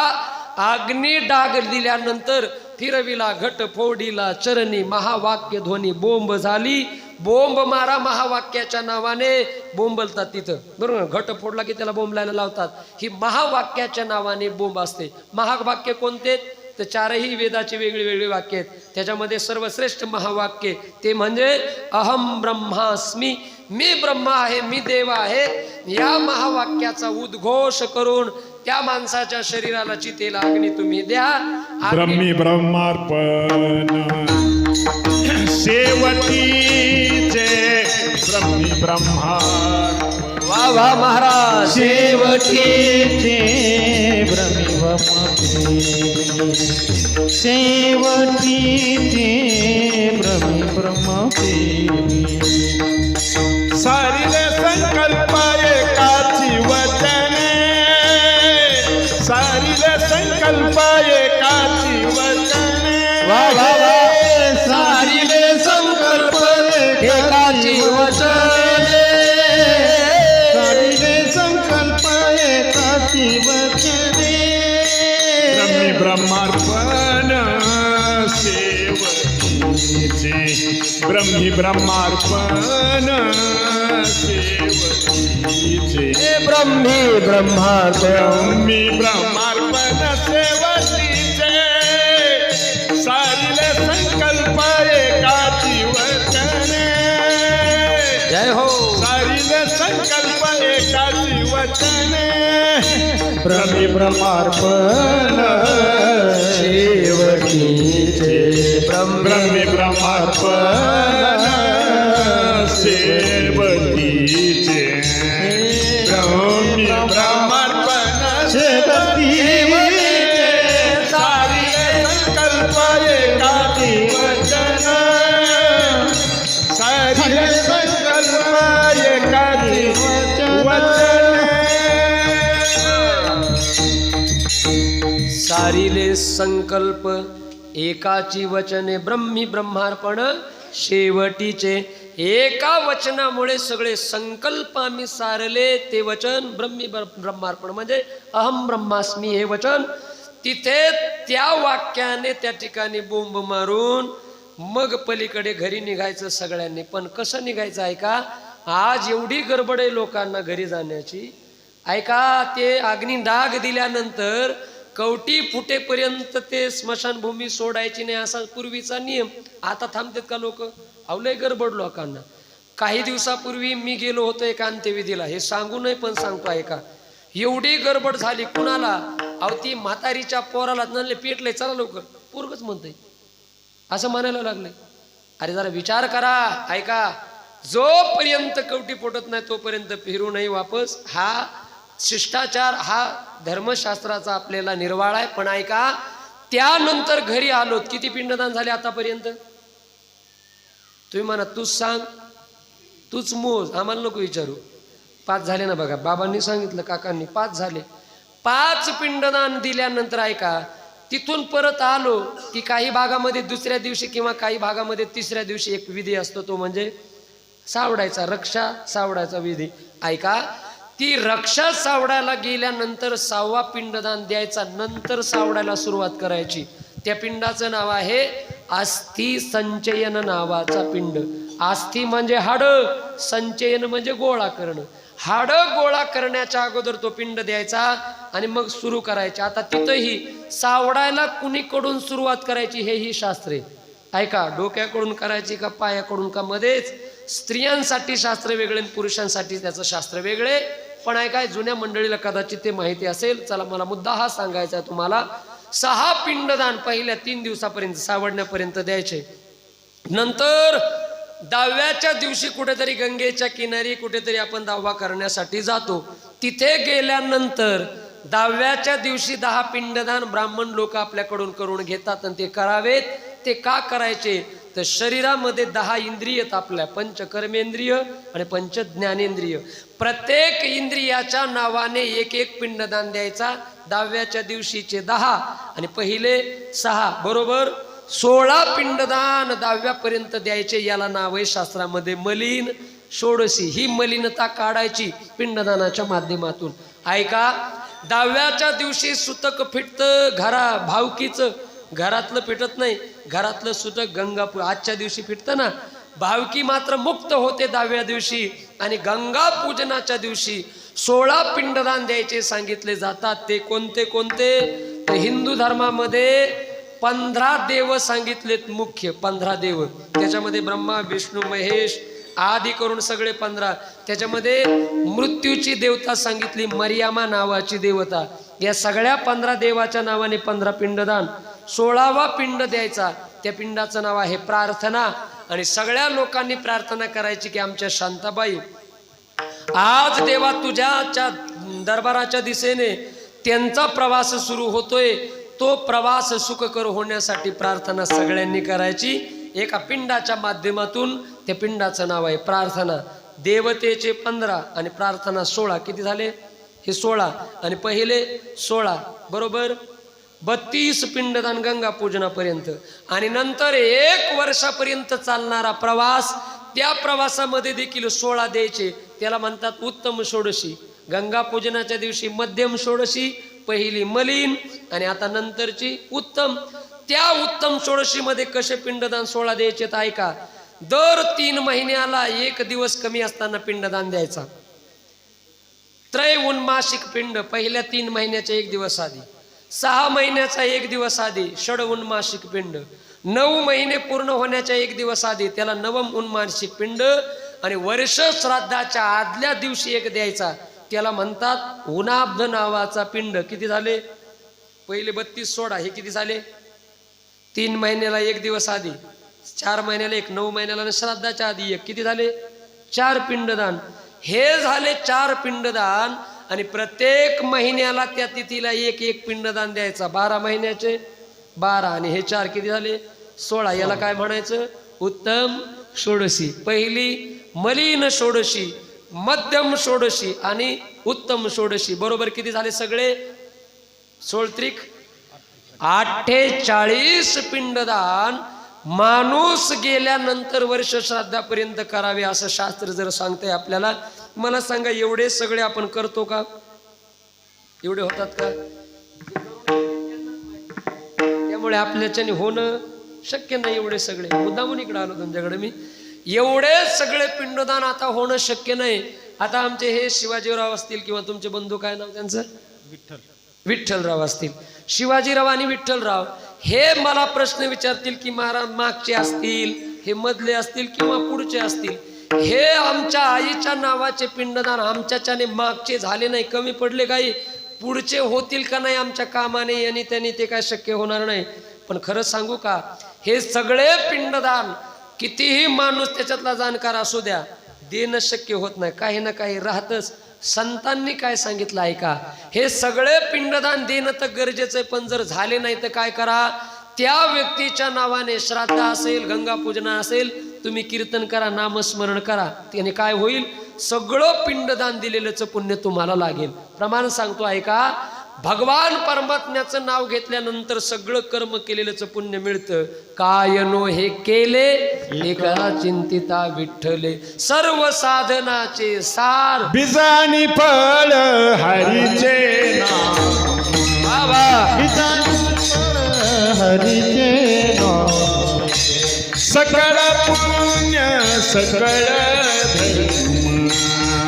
अग्नी डाग दिल्यानंतर फिरविला घट फोडीला चरणी, महावाक्य ध्वनी बोंब झाली. बोंब मारा महावाक्याच्या नावाने. बोंबलतात तिथं, बरोबर. घट फोडला की त्याला बोंबलायला लावतात. ही महावाक्याच्या नावाने बोंब असते. महावाक्य कोणते? तर 4ही वेदाची वेगळी वेगळी वाक्य आहेत. त्याच्यामध्ये सर्वश्रेष्ठ महावाक्य ते म्हणजे अहम ब्रह्मास्मी, मी ब्रह्मा आहे, मी देव आहे. या महावाक्याचा उद्घोष करून त्या माणसाच्या शरीराला चितेला अग्नी तुम्ही द्या. ब्रह्मी ब्रह्मार्पण शेवटीचे ब्रह्मी ब्रह्मार्पण. वा वा महाराज. शेवटीचे ब्रह्मी शेवटीचे ब्रह्मी ब्रह्मदेवी. सारिले संकल्प एकाची वचने, सारिले संकल्प एकाची वचने. वा वा वा. सारिले संकल्प एकाची वचने, सारिले संकल्प एकाची वचने. ब्रह्मी ब्रह्मार्पण शेवटीचे ब्रह्मी ब्रह्मार्पण शेवटीचे. ब्रह्मी ब्रह्मार्पण, ब्रह्मी ब्रह्मार्पण शेवटीचे. सारिले संकल्प एकाची वचने. जय हो. सारिले संकल्प एकाची वचने. ब्रह्मी ब्रह्मार्पण शेवटीचे ब्रह्मी ब्रह्मार्पण शेवटीचे. ब्रह्मी ब्रह्मार्पण शेवटीचे. सारिले संकल्प एकाची वचन. सारिले संकल्प एकाची वचन. सारिले संकल्प एकाची वचने ब्रह्मी ब्रह्मार्पण शेवटीचे. एका वचनामुळे सगळे संकल्प आम्ही सारले. ते वचन ब्रह्मी ब्रह्मार्पण म्हणजे अहम ब्रह्मास्मी हे वचन. तिथे त्या वाक्याने त्या ठिकाणी बोंब मारून मग पलीकडे घरी निघायचं सगळ्यांनी. पण कसं निघायचं ऐका, आज एवढी गडबड आहे लोकांना घरी जाण्याची. ऐका, ते अग्नी डाग दिल्यानंतर कवटी फुटेपर्यंत ते स्मशानभूमी सोडायची नाही, असा पूर्वीचा नियम. आता थांबतात का लोक? अवलय गडबड लोकांना. काही दिवसापूर्वी मी गेलो होतो एका अंत्यविधीला, हे सांगू नये पण सांगतो ऐका. एवढी गडबड झाली कुणाला, अहो ती म्हातारीच्या पोराला नले पेटले, चला लवकर, पोरगच म्हणतंय असं म्हणायला लागले. अरे जरा विचार करा. ऐका, जोपर्यंत कवटी फुटत नाही तोपर्यंत फिरू नाही वापस. हा शिष्टाचार, हा धर्मशास्त्राचा आपल्याला निर्वाळ आहे. पण ऐका, त्यानंतर घरी आलो, किती पिंडदान झाले आतापर्यंत? तुम्ही म्हणा तूच सांग, तूच मोज, आम्हाला नको विचारू. 5 झाले ना बघा, बाबांनी सांगितलं, काकांनी 5 झाले. 5 पिंडदान दिल्यानंतर ऐका, तिथून परत आलो की काही भागामध्ये दुसऱ्या दिवशी किंवा काही भागामध्ये तिसऱ्या दिवशी एक विधी असतो, तो म्हणजे सावडायचा, रक्षा सावडायचा विधी. ऐका, ती रक्षा सावडायला गेल्यानंतर 6वा पिंडदान द्यायचा, नंतर सावडायला सुरुवात करायची. त्या पिंडाचं नाव आहे अस्थि संचयन नावाचा पिंड. अस्थि म्हणजे हाड, संचयन म्हणजे गोळा करणं. हाड गोळा करण्याच्या अगोदर तो पिंड द्यायचा आणि मग सुरू करायचे. आता तिथंही सावडायला कुणीकडून सुरुवात करायची हेही शास्त्रे. ऐका, डोक्याकडून करायची का पायाकडून का मध्येच? स्त्रियांसाठी शास्त्र वेगळे, पुरुषांसाठी त्याचं शास्त्र वेगळे. पण ऐका, जुन्या मंडळीला कदाचित ते माहिती असेल. चला, मला मुद्दा हा सांगायचा आहे तुम्हाला. 6 पिंडदान पहिल्या 3 दिवसापर्यंत सावडण्यापर्यंत द्यायचे. नंतर 10व्याच्या दिवशी कुठेतरी गंगेच्या किनारी कुठेतरी आपण दावा करण्यासाठी जातो. तिथे गेल्यानंतर 10व्याच्या दिवशी 10 पिंडदान ब्राह्मण लोक आपल्याकडून करून घेतात. आणि ते करावेत. ते का करायचे? तर शरीरामध्ये 10 इंद्रिय आहेत आपल्या, 5 कर्मेंद्रिय आणि 5 ज्ञानेंद्रिय. प्रत्येक इंद्रियाच्या नावाने एक पिंडदान द्यायचा. 10व्याच्या दिवशीचे 10 आणि पहिले 6, बरोबर 16 पिंडदान 10व्यापर्यंत द्यायचे. याला नाव आहे शास्त्रामध्ये मलिन षोडशी. ही मलिनता काढायची पिंडदानाच्या माध्यमातून. ऐका, 10व्याच्या दिवशी सुतक फिटतं भावकीचं, घरातलं फिटत नाही. घरातलं सुतक गंगापूर आजच्या दिवशी फिटतं ना. भावकी मात्र मुक्त होते 10व्या दिवशी. आणि गंगा पूजनाच्या दिवशी 16 पिंडदान द्यायचे सांगितले जातात. ते कोणते कोणते? तर हिंदू धर्मामध्ये 15 देव सांगितलेत मुख्य. 15 देव, त्याच्यामध्ये ब्रह्मा विष्णू महेश आदी करून सगळे 15. त्याच्यामध्ये मृत्यूची देवता सांगितली, मरियामा नावाची देवता. या सगळ्या 15 देवाच्या नावाने 15 पिंडदान. 16वा पिंड द्यायचा, त्या पिंडाचं नाव आहे प्रार्थना. आणि सगळ्या लोकांनी प्रार्थना करायची की आमच्या शांताबाई, आज देवा तुझ्याच्या दरबाराच्या दिशेने त्यांचा प्रवास सुरू होतोय, तो प्रवास सुखकर होण्यासाठी प्रार्थना सगळ्यांनी करायची एका पिंडाच्या माध्यमातून. त्या पिंडाचं नाव आहे प्रार्थना. देवतेचे 15 आणि प्रार्थना 16. किती झाले? हे 16 आणि पहिले 16, बरोबर 32 पिंडदान गंगा पूजनापर्यंत. आणि नंतर 1 वर्षापर्यंत चालणारा प्रवास, त्या प्रवासामध्ये देखील 16 द्यायचे. त्याला म्हणतात उत्तम षोडशी. गंगा पूजनाच्या दिवशी मध्यम षोडशी, पहिली मलिन आणि आता नंतरची उत्तम. त्या उत्तम षोडशीमध्ये कसे पिंडदान 16 द्यायचे तर ऐका, दर 3 महिन्याला 1 दिवस कमी असताना पिंडदान द्यायचा. त्रैउन्मासिक पिंड पहिल्या 3 महिन्याच्या 1 दिवस आधी, 6 महिन्याचा 1 दिवस आधी षड्उन्मासिक पिंड, 9 महिने पूर्ण होण्याच्या 1 दिवस आधी त्याला नवम उन्मासिक पिंड. आणि वर्ष श्राद्धाच्या आदल्या दिवशी 1 द्यायचा, त्याला म्हणतात उनाब्ध नावाचा पिंड. किती झाले? पहिले 32 16, हे किती झाले? 3 महिन्याला 1 दिवस आधी, 4 महिन्याला 1, 9 महिन्याला श्राद्धाच्या आधी 1, किती झाले? 4 पिंडदान. हे झाले 4 पिंडदान. आणि प्रत्येक महिन्याला त्या तिथीला 1 पिंडदान द्यायचा. 12 महिन्याचे 12 आणि हे 4 किती झाले? 16. याला काय म्हणायचं? उत्तम षोडशी. पहिली मलिन षोडशी, मध्यम षोडशी आणि उत्तम षोडशी. बरोबर किती झाले सगळे? 16 48 पिंडदान माणूस गेल्यानंतर वर्ष श्राद्धापर्यंत करावे असं शास्त्र जर सांगतंय आपल्याला. मला सांगा, एवढे सगळे आपण करतो का? एवढे होतात का? त्यामुळे आपल्याच्याने होणं शक्य नाही एवढे सगळे. मुद्दामून इकडे आलो तुमच्याकडे मी. एवढे सगळे पिंडदान आता होणं शक्य नाही. आता आमचे हे शिवाजीराव असतील किंवा तुमचे बंधू, काय नाव त्यांचं, विठ्ठलराव असतील, शिवाजीराव आणि विठ्ठलराव, हे मला प्रश्न विचारतील की महाराज मागचे असतील, हे मधले असतील किंवा पुढचे असतील, हे आमच्या आईच्या नावाचे पिंडदान आमच्याच्याने मागचे झाले नाही, कमी पडले, काही पुढचे होतील का नाही आमच्या कामाने यांनी त्यांनी, ते काय शक्य होणार नाही. पण खरं सांगू का, हे सगळे पिंडदान कितीही माणूस त्याच्यातला जाणकार असू द्या, देणं शक्य होत नाही. काही ना काही राहतच. संतांनी काय सांगितलं आहे का, हे सगळे पिंडदान देणं तर गरजेचं आहे, पण जर झाले नाही तर काय करा, त्या व्यक्तीच्या नावाने श्राद्ध असेल, गंगापूजना असेल, तुम्ही कीर्तन करा, नामस्मरण करा. त्याने काय होईल, सगळं पिंडदान दिलेल्याचं पुण्य तुम्हाला लागेल. प्रमाण सांगतो आहे का, भगवान परमात्म्याचं नाव घेतल्यानंतर सगळं कर्म केलेल्याचं पुण्य मिळतं. कायनो हे केले एका चिंतिता विठ्ठले, सर्व साधनाचे सार बीजानी फळ हरीचे नाम, बाबा बीजानी फळ हरीचे नाम, सकळ पुण्य सकळ धर्म,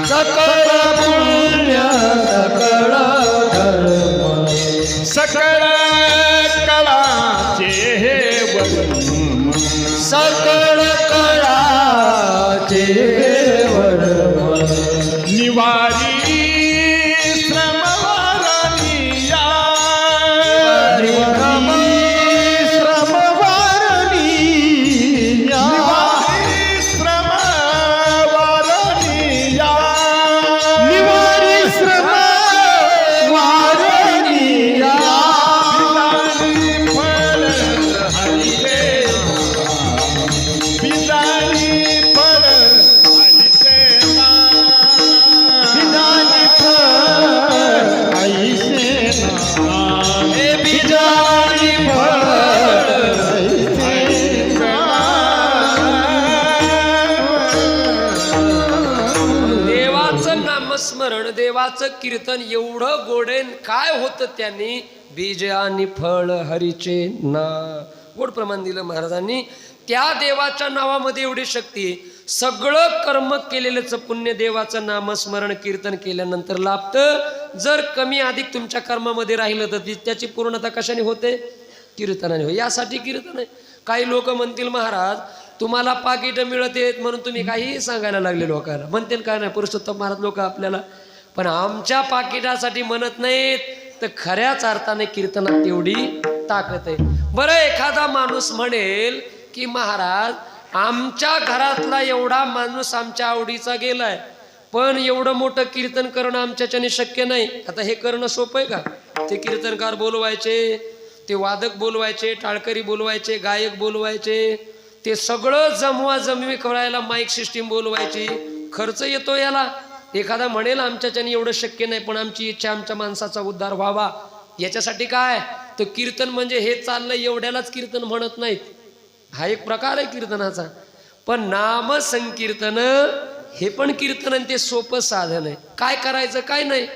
सकळ पुण्य सकळ धर्म, सकळ कळाचे हे वर्म, सकळ कळाचे वर्म, निवारी श्रमवारणी या, स्मरण, देवाचं कीर्तन एवढं गोडेन काय होतं त्यांनी, बीज आणि फळ हरीचे ना, गोड प्रमाण दिलं महाराजांनी. त्या देवाच्या नावामध्ये एवढी शक्ती, सगळं कर्म केलेल्याचं पुण्य देवाचं नामस्मरण कीर्तन केल्यानंतर लाभतं. जर कमी अधिक तुमच्या कर्मामध्ये राहिलं तर त्याची पूर्णता कशाने होते, कीर्तनाने हो. यासाठी कीर्तन आहे. काही लोक म्हणतील महाराज तुम्हाला पाकिट मिळत आहेत म्हणून तुम्ही काहीही सांगायला लागले लोकांना, म्हणतील काय नाही पुरुषोत्तम महाराज लोक आपल्याला, पण आमच्या पाकिटासाठी म्हणत नाहीत, तर खऱ्याच अर्थाने कीर्तनात तेवढी ताकद आहे. बरं, एखादा माणूस म्हणेल की महाराज आमच्या घरातला एवढा माणूस आमच्या आवडीचा गेलाय, पण एवढं मोठं कीर्तन करणं आमच्याच्याने शक्य नाही. आता हे करणं सोपं आहे का? ते कीर्तनकार बोलवायचे, ते वादक बोलवायचे, टाळकरी बोलवायचे, गायक बोलवायचे, ते सगळं जमवा जमवी करायला माईक सिस्टीम बोलवायची, खर्च येतो याला. एखादा म्हणेल आमच्याच्याने एवढं शक्य नाही, पण आमची इच्छा आमच्या माणसाचा उद्धार व्हावा, याच्यासाठी काय तर कीर्तन म्हणजे हे चाललंय एवढ्यालाच कीर्तन म्हणत नाहीत, हा एक प्रकार आहे कीर्तनाचा. पण नाम संकीर्तन हे पण कीर्तन, आणि ते सोपं साधन आहे. काय करायचं काय नाही,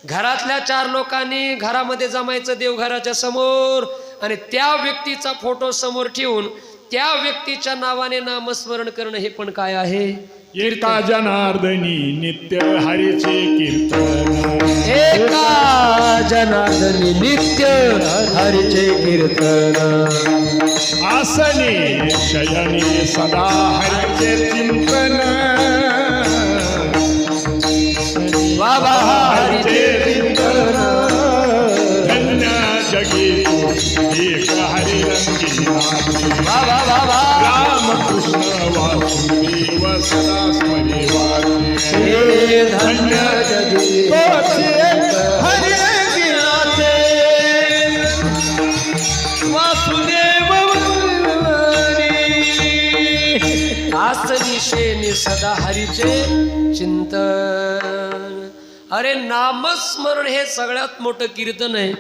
घरातल्या 4 लोकांनी घरामध्ये जमायचं देवघराच्या समोर, आणि त्या व्यक्तीचा फोटो समोर ठेवून त्या व्यक्तीच्या नावाने नामस्मरण करणं, हे पण काय आहे, एका जनार्दनी नित्य हरीचे कीर्तन, एका जनार्दनी नित्य हरीचे कीर्तन, आसने शयने सदा हरीचे चिंतन, बाबा हरीचे चिंतन, धन्य जगी एक हरिरंगी बाबा बाबा रामकृष्ण वासुदेव सदा स्मरे वाचे, धन्य जगी हरिरंगी वासुदेव आसनी शेनी सदा हरीचे चिंतन. अरे नामस्मरण हे सगळ्यात मोठं कीर्तन आहे,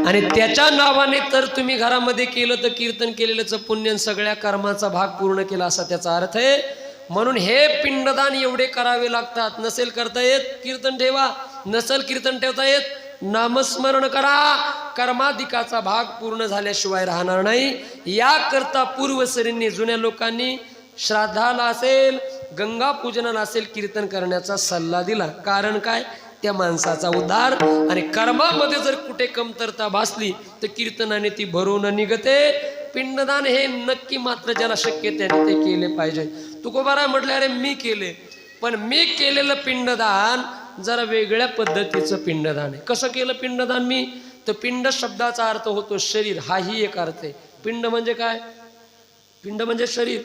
आणि त्याच्या नावाने तर तुम्ही घरामध्ये केलं तर कीर्तन केलेल्याचं पुण्य, सगळ्या कर्माचा भाग पूर्ण केला असा त्याचा अर्थ आहे. म्हणून हे पिंडदान एवढे करावे लागतात. नसेल करता येत कीर्तन ठेवा, नसेल कीर्तन ठेवता येत नामस्मरण करा. कर्माधिकाचा भाग पूर्ण झाल्याशिवाय राहणार नाही। याकरता पूर्वसरींनी जुन्या लोकांनी श्राद्धाला असेल गंगा पूजनाला असेल कीर्तन करण्याचा सल्ला दिला। कारण काय, त्या माणसाचा उद्धार आणि कर्मामध्ये जर कुठे कमतरता भासली तर कीर्तनाने ती भरून निघते। पिंडदान हे नक्की मात्र ज्याला शक्य त्याने ते केले पाहिजे। तुकोबाराय म्हटले अरे मी केले, पण मी केलेलं पिंडदान जरा वेगळ्या पद्धतीचं पिंडदान आहे। कसं केलं पिंडदान मी, तर पिंड शब्दाचा अर्थ होतो शरीर, हाही एक अर्थ आहे। पिंड म्हणजे काय, पिंड म्हणजे शरीर।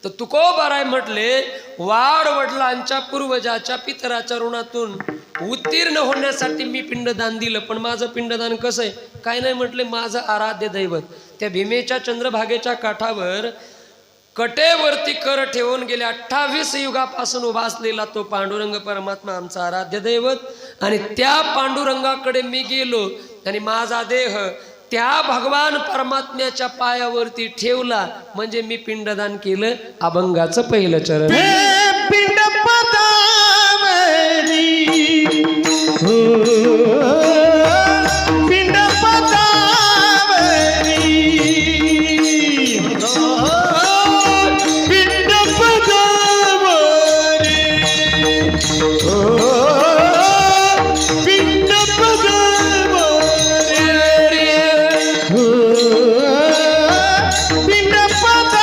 तर तुकोबाराय म्हटले वाड वडिलांच्या पूर्वजाच्या पितराच्या ऋणातून उत्तीर्ण होण्यासाठी मी पिंडदान दिलं। पण माझं पिंडदान कसं आहे, काय नाही म्हटले, माझं आराध्य दैवत त्या भीमेच्या चंद्रभागेच्या काठावर कटेवरती कर ठेवून गेल्या 28 युगापासून उभा असलेला तो पांडुरंग परमात्मा आमचा आराध्य दैवत। आणि त्या पांडुरंगाकडे मी गेलो आणि माझा देह त्या भगवान परमात्म्याच्या पायावरती ठेवला, म्हणजे मी पिंडदान केलं अभंगाचं पहिलं चरण। पिंड पदावरी पिंड पदावरी पिंड पदावरी पिंड पदावरी पिंड पदावरी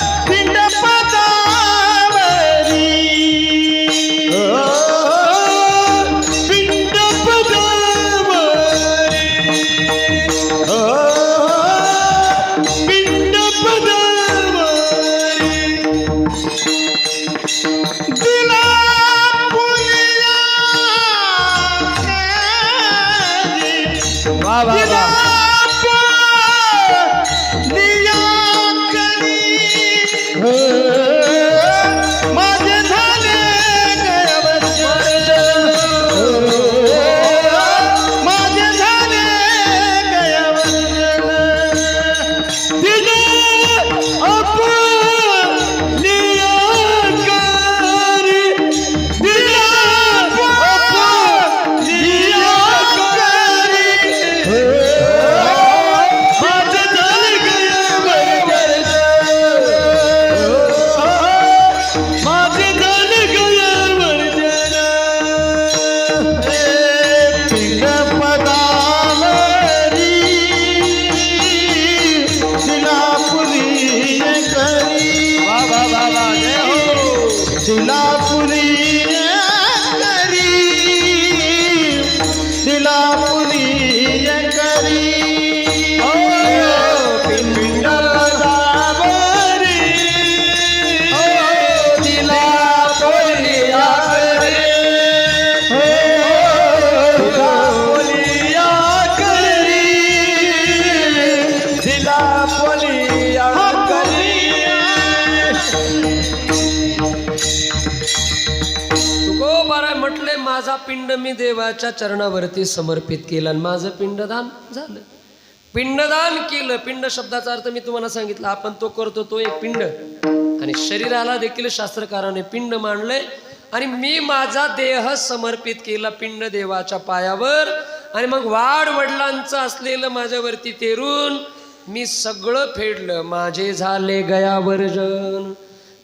पिंड पदावरी पिंड पदावरी पिंड पदावरी दिला पुलिया वा वा वा। माझे झाले माझे झाले दिले अपलियाकारी दिले अपलियाकारी माझे झाले माझे झाले पिंड पदावरी शिलापुरी करी वा वा वा वा, जय हो। शिलापुरी करी शिलापुरी करी पिंड पदावरी शिलापुरिया करी शिलापुरिया करी शिलापुरिया करी। तुकोबाराय म्हटले माझा पिंड मी देवाच्या चरणावरती समर्पित केला आणि माझं पिंडदान झालं। पिंडदान केलं, पिंड शब्दाचा अर्थ मी तुम्हाला सांगितलं, आपण तो करतो तो एक पिंड। आणि शरीराला देखील शास्त्रकाराने पिंड मानले। आणि मी माझा देह समर्पित केला पिंड देवाच्या पायावर। आणि मग वाड वडिलांचं असलेलं माझ्यावरती तेरून मी सगळं फेडलं, माझे झाले गयावर्जन।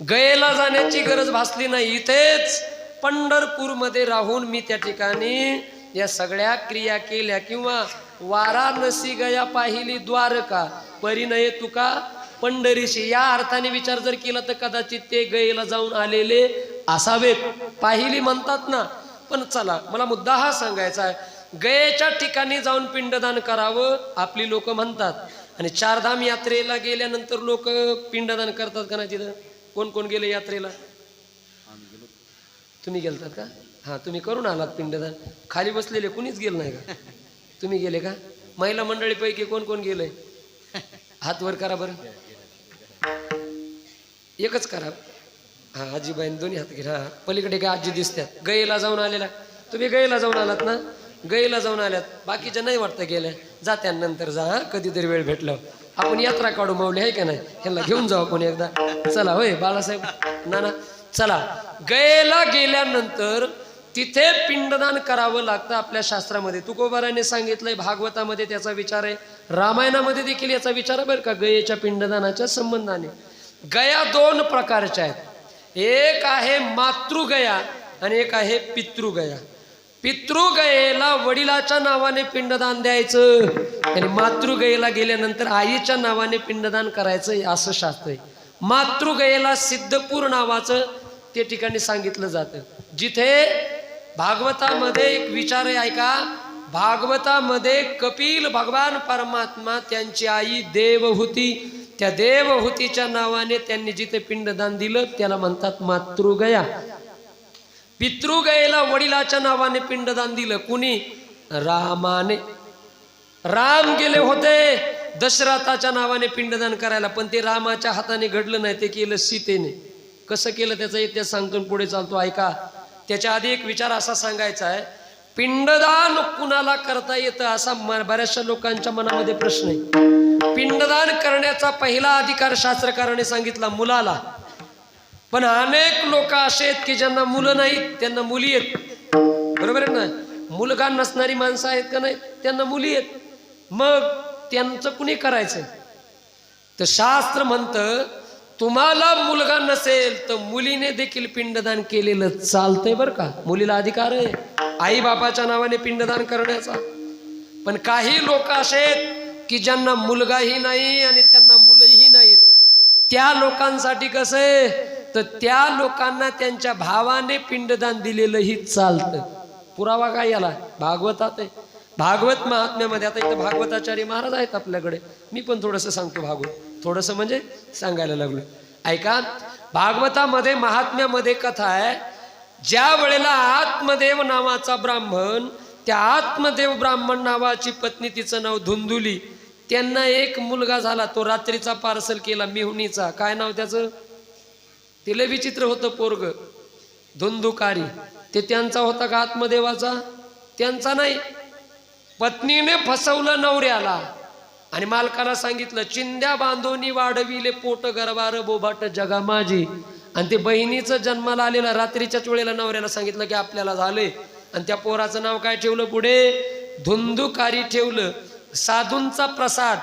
गयेला जाण्याची गरज भासली नाही, इथेच पंढरपूरमध्ये राहून मी त्या ठिकाणी या सगळ्या क्रिया केल्या। किंवा वाराणसी गया पाहिली द्वारका परिणय तुका पंढरीशी, या अर्थाने विचार जर केला तर कदाचित ते गयेला जाऊन आलेले असावेत, पाहिली म्हणतात ना। पण चला मला मुद्दा हा सांगायचा आहे, गयेच्या ठिकाणी जाऊन पिंडदान करावं आपली लोक म्हणतात। आणि चारधाम यात्रेला गेल्यानंतर लोक पिंडदान करतात का नाही? तिथं कोण कोण गेले यात्रेला? तुम्ही गेलतात का? हा, तुम्ही करून आलात पिंडदान? खाली बसलेले कुणीच गेलं नाही का? तुम्ही गेले का? महिला मंडळीपैकी कोण कोण गेलंय? हात वर करा बरं, एकच करा। हा, आजीबाईन दोन्ही हात घ्या। पलीकडे काय आजी दिसतात? गयेला जाऊन आलेला, तुम्ही गयेला जाऊन आलात ना? गयेला जाऊन आल्यात, बाकीच्या नाही वाटतं गेल्या, जा त्यानंतर जा, हा कधीतरी वेळ भेटलं आपण यात्रा काढू माऊली, आहे का नाही? ह्यांना घेऊन जाऊ आपण एकदा, चला होय बाळासाहेब नाना चला। गयेला गेल्यानंतर तिथे पिंडदान करावं लागतं आपल्या शास्त्रामध्ये. तुकोबाराने सांगितलंय, भागवतामध्ये त्याचा विचार आहे, रामायणामध्ये देखील याचा विचार आहे बरं का, गयेच्या पिंडदानाच्या संबंधाने. गया 2 प्रकारच्या आहेत. एक आहे मातृगया आणि एक आहे पितृगया. पितृगयेला वडिलाच्या नावाने पिंडदान द्यायचं आणि मातृगयेला गेल्यानंतर आईच्या नावाने पिंडदान करायचं, असं शास्त्र आहे. मातृगयेला सिद्धपूर नावाचं ते ठिकाणी सांगितलं जातं. जिथे भागवतामध्ये एक विचार आहे ऐका, भागवतामध्ये कपिल भगवान परमात्मा त्यांची आई देवहूती, त्या देवहूतीच्या नावाने त्यांनी जिथे पिंडदान दिलं त्याला म्हणतात मातृगया. पितृगयेला वडिलाच्या नावाने पिंडदान दिलं कुणी? रामाने. राम गेले होते दशरथाच्या नावाने पिंडदान करायला, पण ते रामाच्या हाताने घडलं नाही, ते केलं सीतेने. कसं केलं त्याचा इतिहास सांगतो, पुढे चालतो ऐका. त्याच्या आधी एक विचार असा सांगायचा आहे, पिंडदान कुणाला करता येतं असा बऱ्याचशा लोकांच्या मनामध्ये प्रश्न आहे. पिंडदान करण्याचा पहिला अधिकार शास्त्रकाराने सांगितला मुलाला, पण अनेक लोक असे आहेत की ज्यांना मुलं नाहीत, त्यांना मुली आहेत. बरोबर आहे ना? मुलगा नसणारी माणसं आहेत का नाही, त्यांना मुली आहेत. मग त्यांचं कुणी करायचं? तर शास्त्र म्हणतं तुम्हाला मुलगा नसेल तर मुलीने देखील पिंडदान केलेलं चालतंय बरं का. मुलीला अधिकार आहे आई बापाच्या नावाने पिंडदान करण्याचा. पण काही लोक असे आहेत की ज्यांना मुलगाही नाही आणि त्यांना मुलंही नाहीत. त्या लोकांसाठी कसं आहे, तर त्या लोकांना त्यांच्या भावाने पिंडदान दिलेलंही चालतं. पुरावा काय याला? भागवतात आहे. भागवत महात्म्यामध्ये, आता इथं भागवताचार्य महाराज आहेत आपल्याकडे, मी पण थोडंसं सांगतो भागवत, थोडंसं म्हणजे सांगायला लागलो. ऐका, भागवतामध्ये महात्म्यामध्ये कथा आहे, ज्या वेळेला आत्मदेव नावाचा ब्राह्मण, त्या आत्मदेव ब्राह्मण नावाची पत्नी, तिचं नाव धुंदुली, त्यांना एक मुलगा झाला. तो रात्रीचा पार्सल केला मिहुनीचा. काय नाव त्याचं? तिला विचित्र होतं पोरग, धुंदुकारी. ते त्यांचा होता का आत्मदेवाचा? त्यांचा नाही. पत्नीने फसवलं नवऱ्याला आणि मालकाला सांगितलं, चिंध्या बांधोनी वाढविले पोट गरवार बोभाट जगा माझी. आणि ते बहिणीचं जन्माला आलेला रात्रीच्याच वेळेला नवऱ्याला सांगितलं की आपल्याला झाले. आणि त्या पोराचं नाव काय ठेवलं पुढे? धुंदुकारी ठेवलं. साधूंचा प्रसाद,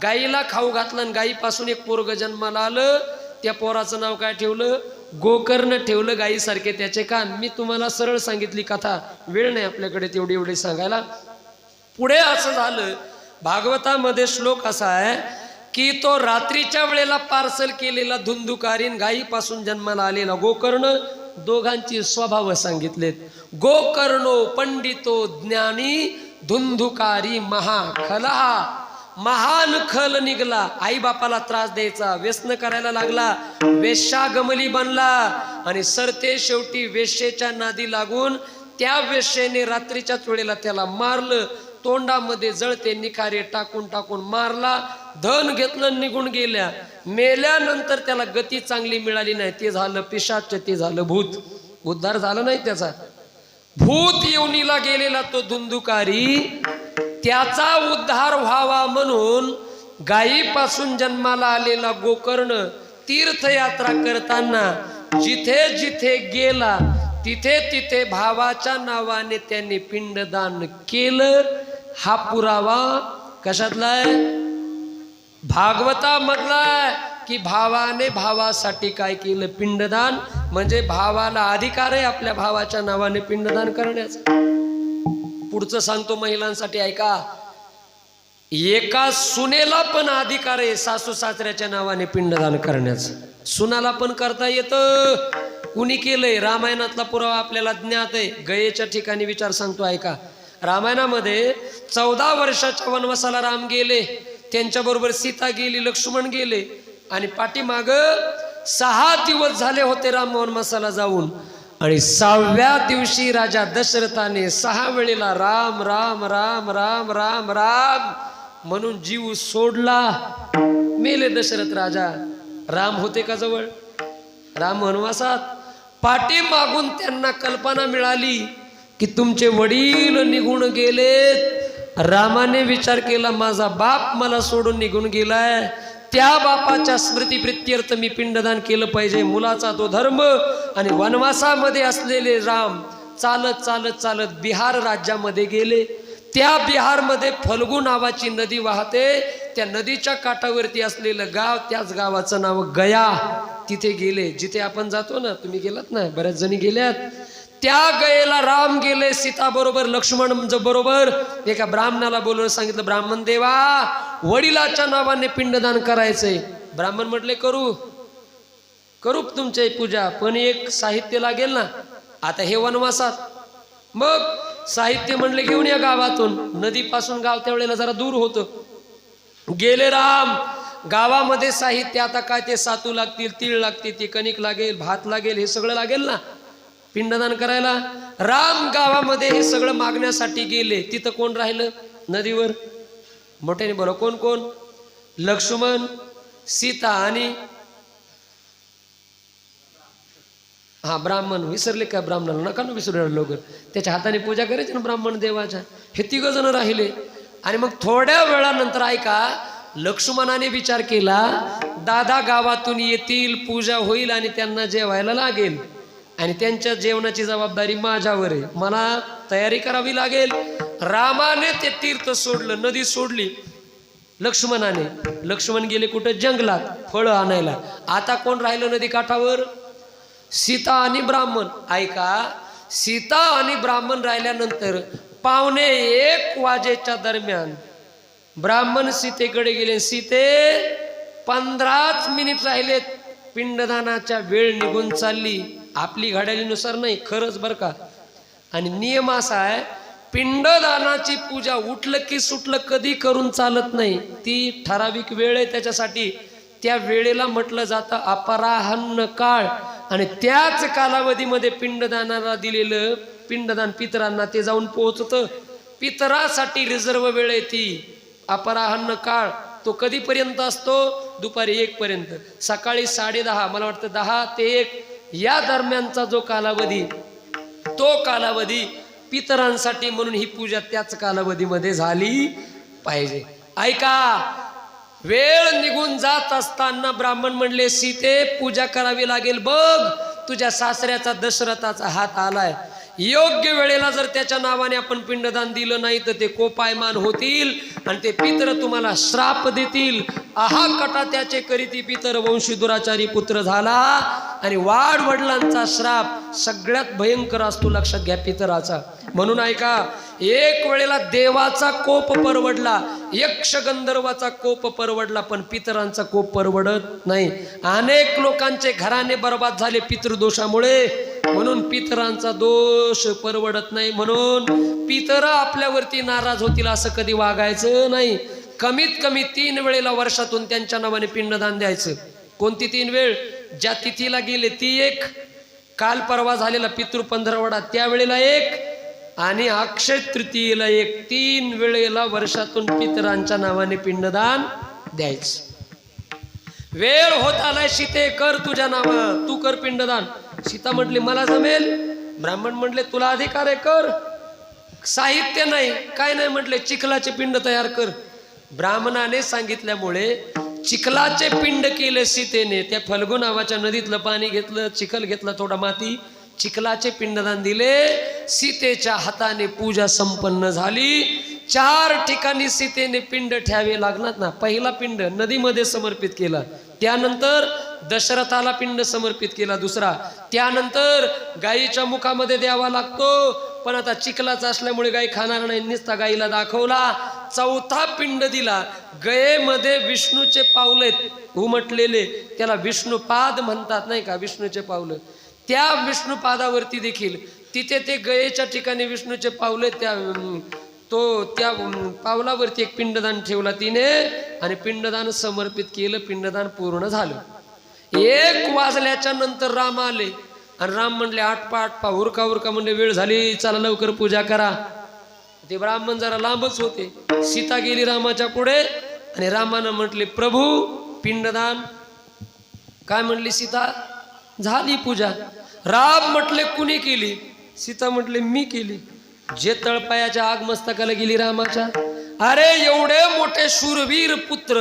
गाईला खाऊ घातलं आणि गाईपासून एक पोरग जन्माला आलं. त्या पोराचं नाव काय ठेवलं? गोकर्ण ठेवलं, गाईसारखे त्याचे कान. मी तुम्हाला सरळ सांगितली कथा, वेळ नाही आपल्याकडे तेवढी एवढी सांगायला. पुढे असं झालं, भागवतामध्ये श्लोक असा आहे की तो रात्रीच्या वेळेला पार्सल केलेला धुंदुकारीन, गाईपासून जन्माला आलेला गोकर्ण, दोघांची स्वभाव सांगितलेत. गोकर्णो पंडितो ज्ञानी, धुंदुकारी महाखलहा. महान खल निघला, आई बापाला त्रास द्यायचा, व्यसन करायला लागला, वेश्यागमली बनला आणि सरते शेवटी वेश्येच्या नादी लागून त्या वेश्येने रात्रीच्याच वेळेला त्याला मारलं. तोंडामध्ये जळते निखारे टाकून टाकून मारला. धन घेतलं, निघून गेल्या. मेल्यानंतर त्याला गती चांगली मिळाली नाही. ते झालं पिशाच, ते झालं भूत. उद्धार झाला नाही त्याचा. भूत योनीला गेलेला तो धुंदुकारी, त्याचा उद्धार व्हावा म्हणून गायीपासून जन्माला आलेला गोकर्ण तीर्थयात्रा करताना जिथे जिथे गेला तिथे तिथे भावाच्या नावाने त्यांनी पिंडदान केलं. हा पुरावा कशातला आहे? भागवतामधला आहे की भावाने भावासाठी काय केलं? पिंडदान. म्हणजे भावाला अधिकार आहे आपल्या भावाच्या नावाने पिंडदान करण्याचा. पुढचं सांगतो महिलांसाठी ऐका. एका सुनेला पण अधिकार आहे सासू सासऱ्याच्या नावाने पिंडदान करण्याचं. सुनाला पण करता येतं. कुणी केलंय? रामायणातला पुरावा आपल्याला ज्ञात आहे. गयेच्या ठिकाणी विचार सांगतो ऐका. रामायणामध्ये 14 वर्षाच्या वनवासाला राम गेले, त्यांच्याबरोबर सीता गेली, लक्ष्मण गेले आणि पाठीमाग 6 दिवस झाले होते राम वनवासाला जाऊन. आणि 6व्या दिवशी राजा दशरथाने 6 वेळेला राम राम राम राम राम राम म्हणून जीव सोडला. मेले दशरथ राजा. राम होते का जवळ? राम वनवासात. पाठीमागून त्यांना कल्पना मिळाली की तुमचे वडील निघून गेलेत. रामाने विचार केला, माझा बाप मला सोडून निघून गेलाय, त्या बापाच्या स्मृती प्रित्यर्थ मी पिंडदान केलं पाहिजे. मुलाचा तो धर्म. आणि वनवासामध्ये असलेले राम चालत चालत चालत बिहार राज्यामध्ये गेले. त्या बिहारमध्ये फल्गू नावाची नदी वाहते. त्या नदीच्या काठावरती असलेलं गाव, त्याच गावाचं नाव गया. तिथे गेले, जिथे आपण जातो ना, तुम्ही गेलात ना, बऱ्याच जणी गेल्यात. त्या गयेला राम गेले सीता बरोबर, लक्ष्मण बरोबर. एका ब्राह्मणाला बोलवून सांगितलं, ब्राह्मण देवा, वडिलाच्या नावाने पिंडदान करायचंय. ब्राह्मण म्हटले, करू करू तुमची पूजा, पण एक साहित्य लागेल ना. आता हे वनवासात, मग साहित्य म्हणले घेऊन या गावातून. नदीपासून गाव त्यावेळेला जरा दूर होतं. गेले राम गावामध्ये. साहित्य आता काय, ते सातू लागतील, तीळ लागतील, ती कणिक लागेल, भात लागेल, हे सगळं लागेल ना पिंडदान करायला. राम गावामध्ये हे सगळं मागण्यासाठी गेले. तिथं कोण राहिलं नदीवर? मोठ्याने बोला, कोण कोण? लक्ष्मण, सीता आणि हा ब्राह्मण. विसरले का ब्राह्मणाला? नका ना विसरू लवकर, त्याच्या हाताने पूजा करायची ना ब्राह्मण देवाच्या. हे तिघ जण राहिले. आणि मग थोड्या वेळानंतर ऐका, लक्ष्मणाने विचार केला, दादा गावातून येतील, पूजा होईल आणि त्यांना जेवायला लागेल आणि त्यांच्या जेवणाची जबाबदारी माझ्यावर आहे, मला तयारी करावी लागेल. रामाने ते तीर्थ सोडलं, नदी सोडली लक्ष्मणाने. लक्ष्मण गेले कुठं? जंगलात फळं आणायला. आता कोण राहिलं नदी काठावर? सीता आणि ब्राह्मण. ऐका, सीता आणि ब्राह्मण राहिल्यानंतर 1:15 वाजेच्या दरम्यान ब्राह्मण सीतेकडे गेले. सीते, 15 मिनिट राहिलेत, पिंडदानाच्या वेळ निघून चालली. आपली घड्याळीनुसार नाही, खरंच बरं का. आणि नियम असा आहे, पिंडदानाची पूजा उठलं की सुटलं कधी करून चालत नाही. ती ठराविक वेळ आहे त्याच्यासाठी. त्या वेळेला म्हटलं जातं अपराह्न काळ. आणि त्याच कालावधीमध्ये पिंडदानाला दिलेलं पिंडदान पितरांना ते जाऊन पोहोचतं. पितरासाठी रिझर्व वेळ आहे ती अपराह्न काळ. तो कधीपर्यंत असतो? दुपारी 1 पर्यंत. सकाळी 10:30, मला वाटतं 10 ते 1 या दरम्यानचा जो कालावधी, तो कालावधी पितरांसाठी, म्हणून ही पूजा त्याच कालावधीमध्ये झाली पाहिजे. ऐका, वेळ निघून जात असताना ब्राह्मण म्हणले, सीते पूजा करावी लागेल, बघ तुझ्या सासऱ्याचा दशरथाचा हात आलाय. योग्य वेळेला जर त्याच्या नावाने आपण पिंडदान दिलं नाही तर ते कोपायमान होतील आणि ते पितर तुम्हाला श्राप देतील. आहा कटा त्याचे करीती पितर, वंशी दुराचारी पुत्र झाला. आणि वाढ वडिलांचा श्राप सगळ्यात भयंकर असतो, लक्षात घ्या पितराचा. म्हणून ऐका, एक वेळेला देवाचा कोप परवडला, यक्ष गंधर्वाचा कोप परवडला, पण पितरांचा कोप परवडत नाही. अनेक लोकांचे घराणे बर्बाद झाले पितृदोषामुळे. म्हणून पितरांचा दोष परवडत नाही. म्हणून पितर आपल्यावरती नाराज होतील असं कधी वागायचं नाही. कमीत कमी 3 वेळेला वर्षातून त्यांच्या नावाने पिंडदान द्यायचं. कोणती 3 वेळ? ज्या तिथीला गेले ती एक, काल परवा झालेला पितृ 15वडा त्यावेळेला एक, आणि अक्षय तृतीयेला एक. 3 वेळेला वर्षातून पितरांच्या नावाने पिंडदान द्यायचं. वेळ होत आलाय, सीते कर तुझ्या नावा, तू कर पिंडदान. सीता म्हटली मला जमेल. ब्राह्मण म्हटले तुला अधिकार आहे, कर. साहित्य नाही, काय नाही म्हटले, चिखलाचे पिंड तयार कर. ब्राह्मणाने सांगितल्यामुळे चिखलाचे पिंड केले सीतेने. त्या फल्गू नावाच्या नदीतलं पाणी घेतलं, चिखल घेतला, थोडा माती, चिखलाचे पिंडदान दिले. सीतेच्या हाताने पूजा संपन्न झाली. 4 ठिकाणी सीतेने पिंड ठेवावे लागणार ना. पहिला पिंड नदीमध्ये समर्पित केला, त्यानंतर दशरथाला पिंड समर्पित केला दुसरा, त्यानंतर गायीच्या मुखामध्ये द्यावा लागतो, पण आता चिखलाचा असल्यामुळे गाय खाणार नाही, नुसता गायीला दाखवला. चौथा पिंड दिला, गयेमध्ये विष्णूचे पावलेत उमटलेले, त्याला विष्णुपाद म्हणतात नाही का, विष्णूचे पावलं. त्या विष्णुपादावरती देखील तिथे ते गयेच्या ठिकाणी विष्णूचे पावले, त्या पावलावरती एक पिंडदान ठेवला तिने आणि पिंडदान समर्पित केलं. पिंडदान पूर्ण झालं. 1 वाजल्याच्या नंतर राम आले आणि राम म्हणले आटपा उरका म्हणले, वेळ झाली, चला लवकर पूजा करा. ते ब्राह्मण जरा लांबच होते. सीता गेली रामाच्या पुढे आणि रामानं म्हटले प्रभू पिंडदान. काय म्हणली सीता? झाली पूजा. राम म्हटले कुणी केली? सीता म्हटले मी केली. जे तळपायाच्या आग मस्तकाला गेली रामाच्या. अरे एवढे मोठे शूरवीर पुत्र,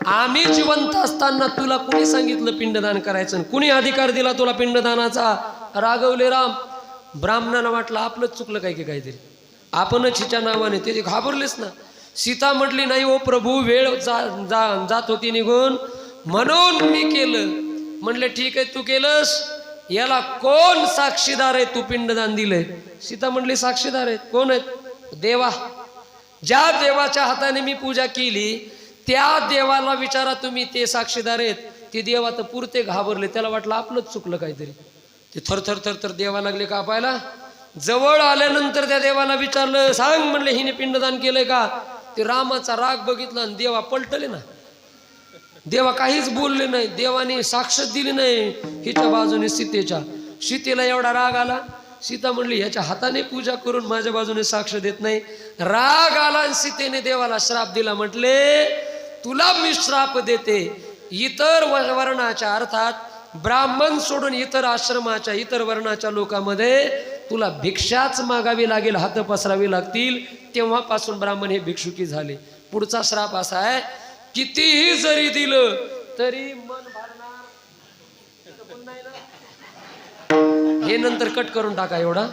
आम्ही जिवंत असताना तुला कुणी सांगितलं पिंडदान करायचं? कुणी अधिकार दिला तुला पिंडदानाचा? रागवले राम. ब्राह्मणाला वाटलं आपलंच चुकलं काय की काहीतरी, आपणच हिच्या नावाने, ते घाबरलेच ना. सीता म्हटली नाही ओ प्रभू, वेळ जात होती निघून, म्हणून मी केलं. म्हणले ठीक आहे तू केलंस, याला कोण साक्षीदार आहे तू पिंडदान दिलंय? सीता म्हटली साक्षीदार आहेत. कोण आहेत? देवा. ज्या देवाच्या हाताने मी पूजा केली त्या देवाला विचारा तुम्ही, ते साक्षीदार आहेत. ते देवा तर पुरते घाबरले, त्याला वाटलं आपलंच चुकलं काहीतरी. ते थरथर थरथर देवा लागले कापायला. जवळ आल्यानंतर त्या देवाला विचारलं, सांग म्हणले हिने पिंडदान केलंय का? ते रामाचा राग बघितला आणि देवा पलटले ना. देवा काहीच बोलले नाही, देवाने साक्ष दिली नाही हिच्या बाजूने सीतेच्या. सीतेला एवढा राग आला. सीता म्हणली ह्याच्या हाताने पूजा करून माझ्या बाजूने साक्ष देत नाही. राग आला आणि सीतेने देवाला श्राप दिला. म्हटले तुला मी श्राप देते, इतर वर्णाच्या अर्थात ब्राह्मण सोडून इतर आश्रमाच्या इतर वर्णाच्या लोकांमध्ये तुला भिक्षाच मागावी लागेल, हात पसरावी लागतील. तेव्हापासून ब्राह्मण हे भिक्षुकी झाले. पुढचा श्राप असा आहे, कितीही जरी दिलं तरी मन भरणार. हे नंतर कट करून टाका एवढा.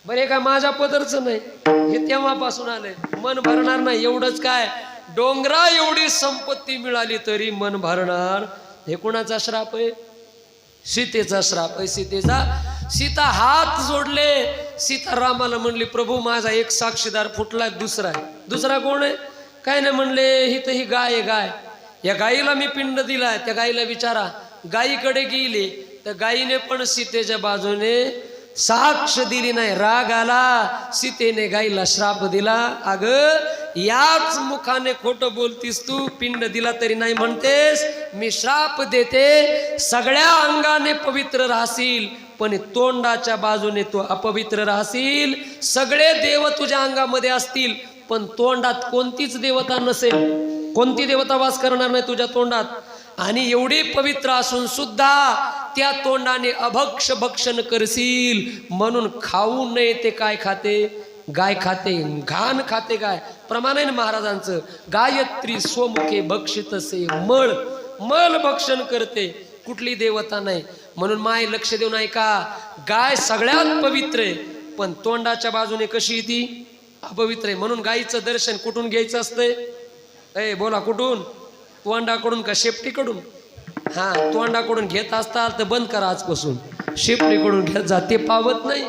बरे काय माझ्या पदरचं नाही, हे तेव्हापासून आलंय. मन भरणार नाही. एवढंच काय, डोंगरा एवढी संपत्ती मिळाली तरी मन भरणार. हे कोणाचा श्राप आहे? सीतेचा श्राप आहे. सीता हात जोडले. सीता रामाला म्हणली प्रभू माझा एक साक्षीदार फुटलाय, दुसरा कोण आहे? काय नाही म्हणले, ही तर ही गाय आहे, गाय. या गाईला मी पिंड दिलाय, त्या गाईला विचारा. गायीकडे गेली तर गायीने पण सीतेच्या बाजूने साक्ष दिली नाही. राग आला, सीतेने गाईला श्राप दिला. अगं याच मुखाने खोटं बोलतीस तू, पिंड दिला तरी नाही म्हणतेस. मी श्राप देते, सगळ्या अंगाने पवित्र राहशील पण तोंडाच्या बाजूने तू अपवित्र राहशील. सगळे देव तुझ्या अंगामध्ये असतील पण तोंडात कोणतीच देवता नसेल, कोणती देवता वास करणार नाही तुझ्या तोंडात. आणि एवढी पवित्र असून सुद्धा त्या तोंडाने अभक्ष भक्षण करशील. म्हणून खाऊ नये ते काय खाते? गाय खाते, घाण खाते गाय. प्रमाण आहे ना महाराजांचं, गायत्री स्वमुखे भक्षितसे, मळ भक्षण करते, कुठली देवता नाही. म्हणून माय लक्ष देऊन ऐका, गाय सगळ्यात पवित्र आहे पण तोंडाच्या बाजूने कशी ती अपवित्र आहे. म्हणून गायीचं दर्शन कुठून घ्यायचं असतंय? ए बोला, कुठून? तोंडाकडून का शेपटीकडून? हा, तोंडाकडून घेत असताल तर बंद करा आजपासून, शेपटीकडून घेत जा, ते पावत नाही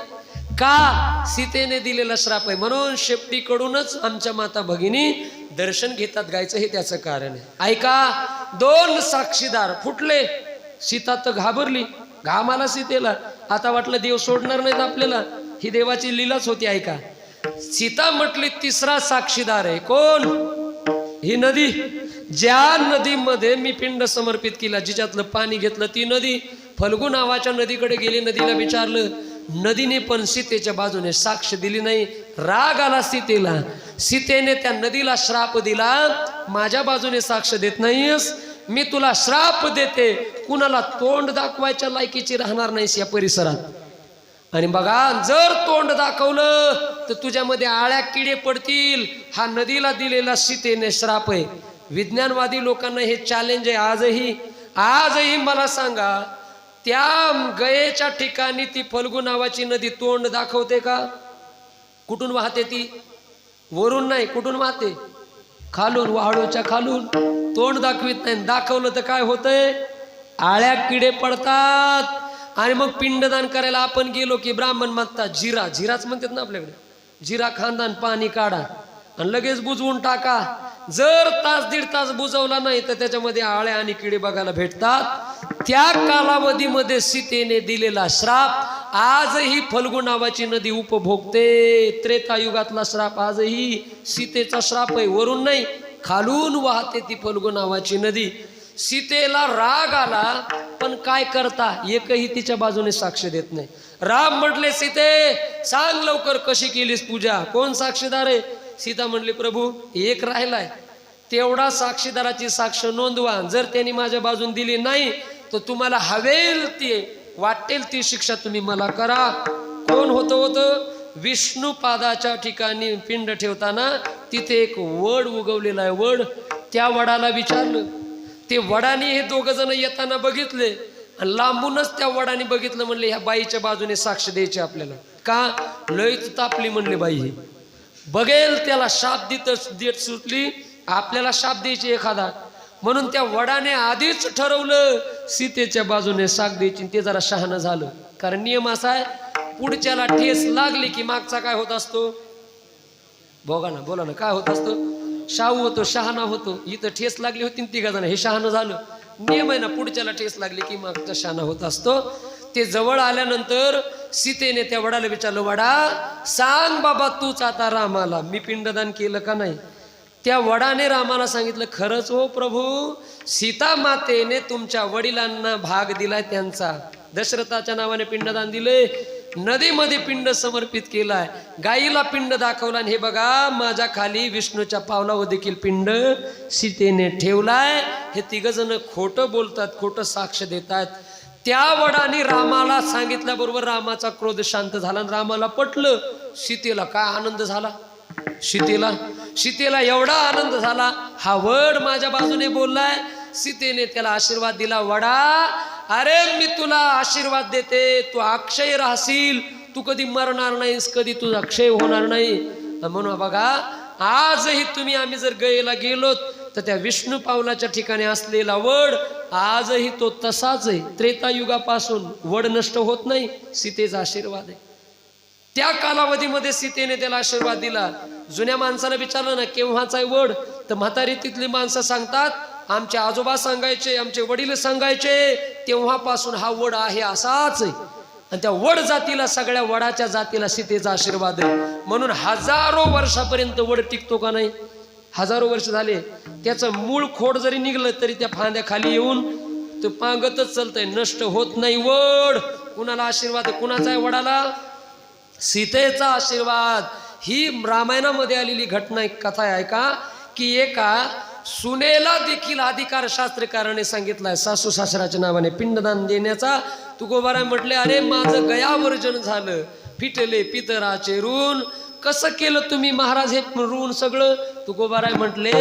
का? सीतेने दिलेला श्राप आहे. म्हणून शेपटीकडूनच आमच्या माता भगिनी दर्शन घेतात गायचं, हे त्याचं कारण आहे. ऐका, दोन साक्षीदार फुटले. सीता तर घाबरली, घाम आला सीतेला. आता वाटलं देव सोडणार नाहीत आपल्याला, ही देवाची लीलाच होती. ऐका, सीता म्हटली तिसरा साक्षीदार आहे. कोण? ही नदी. ज्या नदीमध्ये मी पिंड समर्पित केला, जिच्यातलं पाणी घेतलं, ती नदी. फल्गू नावाच्या नदीकडे गेली, नदीला विचारलं. नदीने पण सीतेच्या बाजूने साक्ष दिली नाही. राग आला सीतेला. सीतेने त्या नदीला श्राप दिला, माझ्या बाजूने साक्ष देत नाहीस, मी तुला श्राप देते, कुणाला तोंड दाखवायच्या लायकीची राहणार नाहीस या परिसरात. आणि बघा, जर तोंड दाखवलं तर तुझ्यामध्ये आळ्या किडे पडतील. हा नदीला दिलेला सीतेने श्राप आहे. विज्ञानवादी लोकांना हे चॅलेंज आहे. आजही मला सांगा, त्या गयेच्या ठिकाणी ती फल्गू नावाची नदी तोंड दाखवते का? कुठून वाहते ती? वरून नाही, कुठून वाहते? खालून, वाळूच्या खालून. तोंड दाखवित नाही. दाखवलं तर काय होतंय? आळ्या किडे पडतात. आणि मग पिंडदान करायला आपण गेलो की ब्राह्मण मागतात जिराच म्हणतात ना आपल्याकडे, जिरा खांदा, पाणी काढा आणि लगेच बुजवून टाका. जर तास दीड तास बुजवला नाही तर त्याच्यामध्ये आळ्या आणि किडे बघायला भेटतात. त्या कालावधीमध्ये सीतेने दिलेला श्राप आजही फल्गू नावाची नदी उपभोगते. त्रेतायुगातला श्राप आजही सीतेचा श्राप आहे. वरून नाही, खालून वाहते ती फल्गू नावाची नदी. सीतेला राग आला पण काय करता, एकही तिच्या बाजूने साक्ष देत नाही. राम म्हटले, सीते सांग लवकर कशी केलीस पूजा, कोण साक्षीदार आहे? सीता म्हणली, प्रभू एक राहिलाय, तेवढा साक्षीदाराची साक्ष नोंदवा. जर त्यांनी माझ्या बाजून दिली नाही तर तुम्हाला हवेल ती, वाटेल ती शिक्षा तुम्ही मला करा. कोण होतं? विष्णू पादाच्या ठिकाणी पिंड ठेवताना तिथे एक वड उगवलेला आहे. वड. त्या वडाला विचारलं. ते वडाने हे दोघ जण येताना बघितले. आणि लांबूनच त्या वडाने बघितलं, म्हणले ह्या बाईच्या बाजूने साक्ष द्यायची आपल्याला. का? लयच तापली म्हणले बाई ही. बघेल त्याला शाप देत सुटली, आपल्याला शाप द्यायची एखादा. म्हणून त्या वडाने आधीच ठरवलं सीतेच्या बाजूने साथ द्यायची. ते जरा शहाणं झालं. कारण नियम असा आहे, पुढच्याला ठेस लागली की मागचा काय होत असतो? बघा ना, बोला ना, काय होत असतो? शाहू होतो, शहाणा होतो. इथं ठेस लागली होती तिघा जण, हे शहाणं झालं. नियम आहे ना, पुढच्याला ठेस लागली की मागचा शहाणा होत असतो. ते जवळ आल्यानंतर सीतेने त्या वडाला विचारलं, वडा सांग बाबा तूच आता रामाला मी पिंडदान केलं का नाही? त्या वडाने रामाला सांगितलं, खरंच हो प्रभू, सीता मातेने तुमच्या वडिलांना भाग दिलाय त्यांचा. दशरथाच्या नावाने पिंडदान दिले, नदीमध्ये पिंड समर्पित केलाय, गाईला पिंड दाखवला. आणि हे बघा माझ्या खाली विष्णूच्या पावलावर देखील पिंड सीतेने ठेवलाय. हे तिघ जण खोटं बोलतात, खोटं साक्ष देतात. त्या वडाने रामाला सांगितल्याबरोबर रामाचा क्रोध शांत झाला आणि रामाला पटलं. सीतेला काय आनंद झाला, सीतेला एवढा आनंद झाला, हा वड माझ्या बाजूने बोललाय. सीतेने त्याला आशीर्वाद दिला, वडा अरे मी तुला आशीर्वाद देते, तू अक्षय राहशील, तू कधी मरणार नाहीस, कधी तुझा क्षय होणार नाही. म्हणून बघा आजही तुम्ही आम्ही जर गयेला गेलोत तर त्या विष्णू पावलाच्या ठिकाणी असलेला वड आजही तो तसाच आहे. त्रेतायुगापासून वड नष्ट होत नाही, सीतेचा आशीर्वाद आहे. त्या कालावधीमध्ये सीतेने त्याला आशीर्वाद दिला. जुन्या माणसाला विचारलं ना केव्हाचा वड, तर म्हातारी तिथली माणसं सांगतात आमचे आजोबा सांगायचे, आमचे वडील सांगायचे, तेव्हापासून हा वड आहे असाच आहे. आणि त्या वड जातीला, सगळ्या वडाच्या जातीला सीतेचा आशीर्वाद आहे. म्हणून हजारो वर्षापर्यंत वड टिकतो का नाही? हजारो वर्ष झाले. त्याचं मूळ खोड जरी निघलं तरी त्या फांद्या खाली येऊन तो पांगतच चालतंय, नष्ट होत नाही वड. कुणाला आशीर्वाद आहे? कुणाचा आहे वडाला? सीतेचा आशीर्वाद. ही रामायणामध्ये आलेली घटना, एक कथा आहे का, की एका सुनेला देखील अधिकार शास्त्रकाराने सांगितलाय सासू सासऱ्याच्या नावाने पिंडदान देण्याचा. तुकोबाराय म्हटले, अरे माझं गयावर्जन झालं, फिटले पितराचे ऋण. कसं केलं तुम्ही महाराज हे ऋण सगळं? तुकोबाराय म्हटले,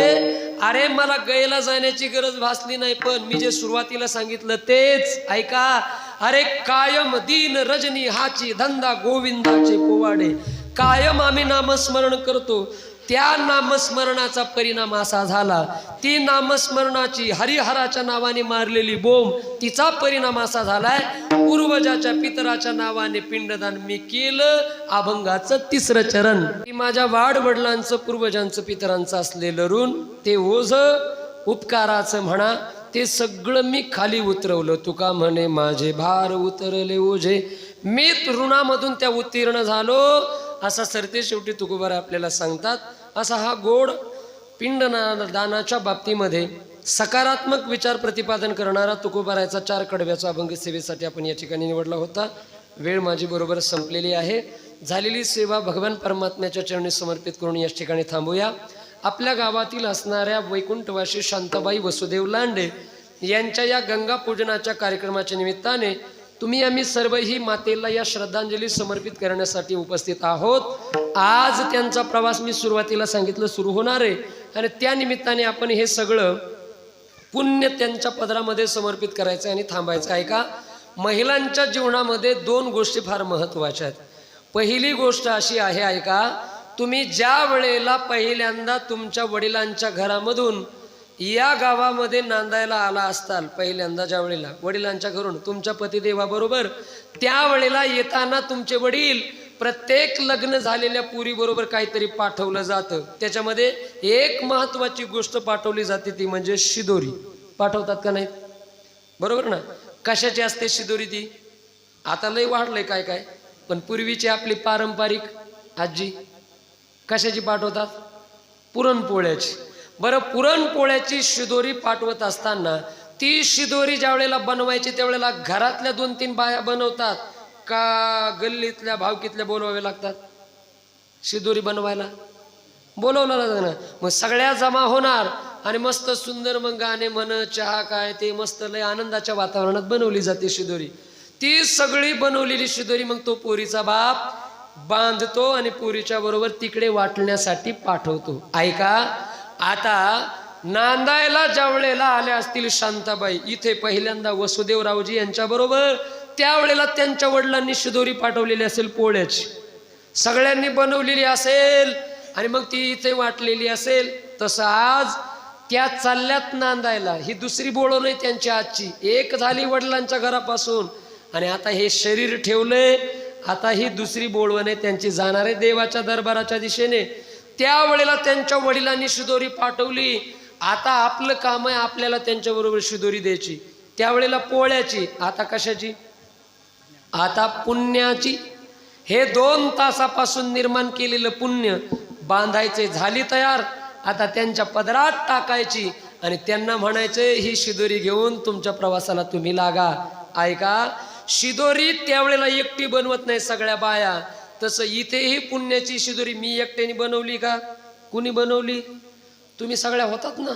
अरे मला गयेला जाण्याची गरज भासली नाही, पण मी जे सुरुवातीला सांगितलं तेच ऐका. अरे कायम दीन रजनी हाची धंदा गोविंदाचे पोवाडे. कायम आम्ही नामस्मरण करतो, त्या नामस्मरणाचा परिणाम असा झाला, ती नामस्मरणाची हरिहराच्या नावाने मारलेली बोंब, तिचा परिणाम असा झालाय, पूर्वजाच्या पितराच्या नावाने पिंडदान मी केलं. अभंगाचं 3रं चरण. की माझ्या वाडवडिलांचं, पूर्वजांचं, पितरांचं असलेलं ऋण, ते ओझ उपकाराचं म्हणा, ते सगळं मी खाली उतरवलं. तुका म्हणे माझे भार उतरले ओझे, मी ऋणामधून त्या उत्तीर्ण झालो. असा सरते शेवटी तुकोबाराय आपल्याला सांगतात. असा हा गोड पिंडदानाच्या बाबतीमध्ये सकारात्मक विचार प्रतिपादन करणारा तुकोबारायचा 4 कडव्याचा अभंग सेवेसाठी आपण या ठिकाणी निवडला होता. वेळ माझी बरोबर संपलेली आहे. झालेली सेवा भगवान परमात्म्याच्या चरणी समर्पित करून या ठिकाणी थांबूया. आपल्या गावातील असणाऱ्या वैकुंठवासी शांताबाई वसुदेव लांडे यांच्या या गंगा पूजनाच्या कार्यक्रमाच्या निमित्ताने तुम्ही आम्ही सर्वही मातेला या श्रद्धांजली समर्पित करण्यासाठी उपस्थित आहोत. आज त्यांचा प्रवास मी सुरुवातीला सांगितलं सुरू होणार आहे आणि त्या निमित्ताने आपण हे सगळं पुण्य त्यांच्या पदरामध्ये समर्पित करायचं आणि थांबायचं आहे. का महिलांच्या जीवनामध्ये 2 गोष्टी फार महत्त्वाच्या आहेत. पहिली गोष्ट अशी आहे ऐका, तुम्ही ज्या वेळेला पहिल्यांदा तुमच्या वडिलांच्या घरामधून या गावामध्ये नांदायला आला असताल, पहिल्यांदा ज्या वेळेला वडिलांच्या घरून तुमच्या पतिदेवाबरोबर, त्यावेळेला येताना तुमचे वडील प्रत्येक लग्न झालेल्या पुरीबरोबर काहीतरी पाठवलं जातं. त्याच्यामध्ये एक महत्त्वाची गोष्ट पाठवली जाते, ती म्हणजे शिदोरी. पाठवतात का नाही? बरोबर ना? कशाची असते शिदोरी ती? आता लय वाढलंय काय काय, पण पूर्वीची आपली पारंपरिक आजी कशाची पाठवतात? पुरणपोळ्याची. बरं, पुरणपोळ्याची शिदोरी पाठवत असताना ती शिदोरी ज्या वेळेला बनवायची त्यावेळेला घरातल्या 2-3 बाया बनवतात का गल्लीतल्या भावकीतल्या बोलवावे लागतात? शिदोरी बनवायला बोलवलं जातं ना. मग सगळ्या जमा होणार आणि मस्त सुंदर मग गाणे म्हण, चहा काय ते मस्त लय आनंदाच्या वातावरणात बनवली जाते शिदोरी. ती सगळी बनवलेली शिदोरी मग तो पोरीचा बाप बांधतो आणि पोरीच्या बरोबर तिकडे वाटण्यासाठी पाठवतो. ऐका, आता नांदायला ज्या वेळेला आल्या असतील शांताबाई इथे पहिल्यांदा वसुदेवरावजी यांच्या बरोबर, त्यावेळेला त्यांच्या वडिलांनी शिदोरी पाठवलेली असेल पोळ्याची, सगळ्यांनी बनवलेली असेल आणि मग ती इथे वाटलेली असेल. तसं आज त्या चालल्यात नांदायला. ही दुसरी बोळो नाही त्यांची आजची, एक झाली वडिलांच्या घरापासून आणि आता हे शरीर ठेवलंय. आता ही दुसरी बोळवण आहे त्यांची, जाणारे देवाच्या दरबाराच्या दिशेने. त्यावेळेला त्यांच्या वडिलांनी शिदोरी पाठवली. आता आपलं काम आहे आपल्याला त्यांच्याबरोबर शिदोरी द्यायची. त्यावेळेला पोळ्याची, आता कशाची? आता पुण्याची. हे 2 तासापासून निर्माण केलेलं पुण्य बांधायचे, झाली तयार. आता त्यांच्या पदरात टाकायची आणि त्यांना म्हणायचे ही शिदोरी घेऊन तुमच्या प्रवासाला तुम्ही लागा. ऐका, शिदोरी त्यावेळेला एकटी बनवत नाही सगळ्या बाया. तसं इथेही पुण्याची शिदोरी मी एकट्याने बनवली का? कुणी बनवली? तुम्ही सगळ्या होतात ना,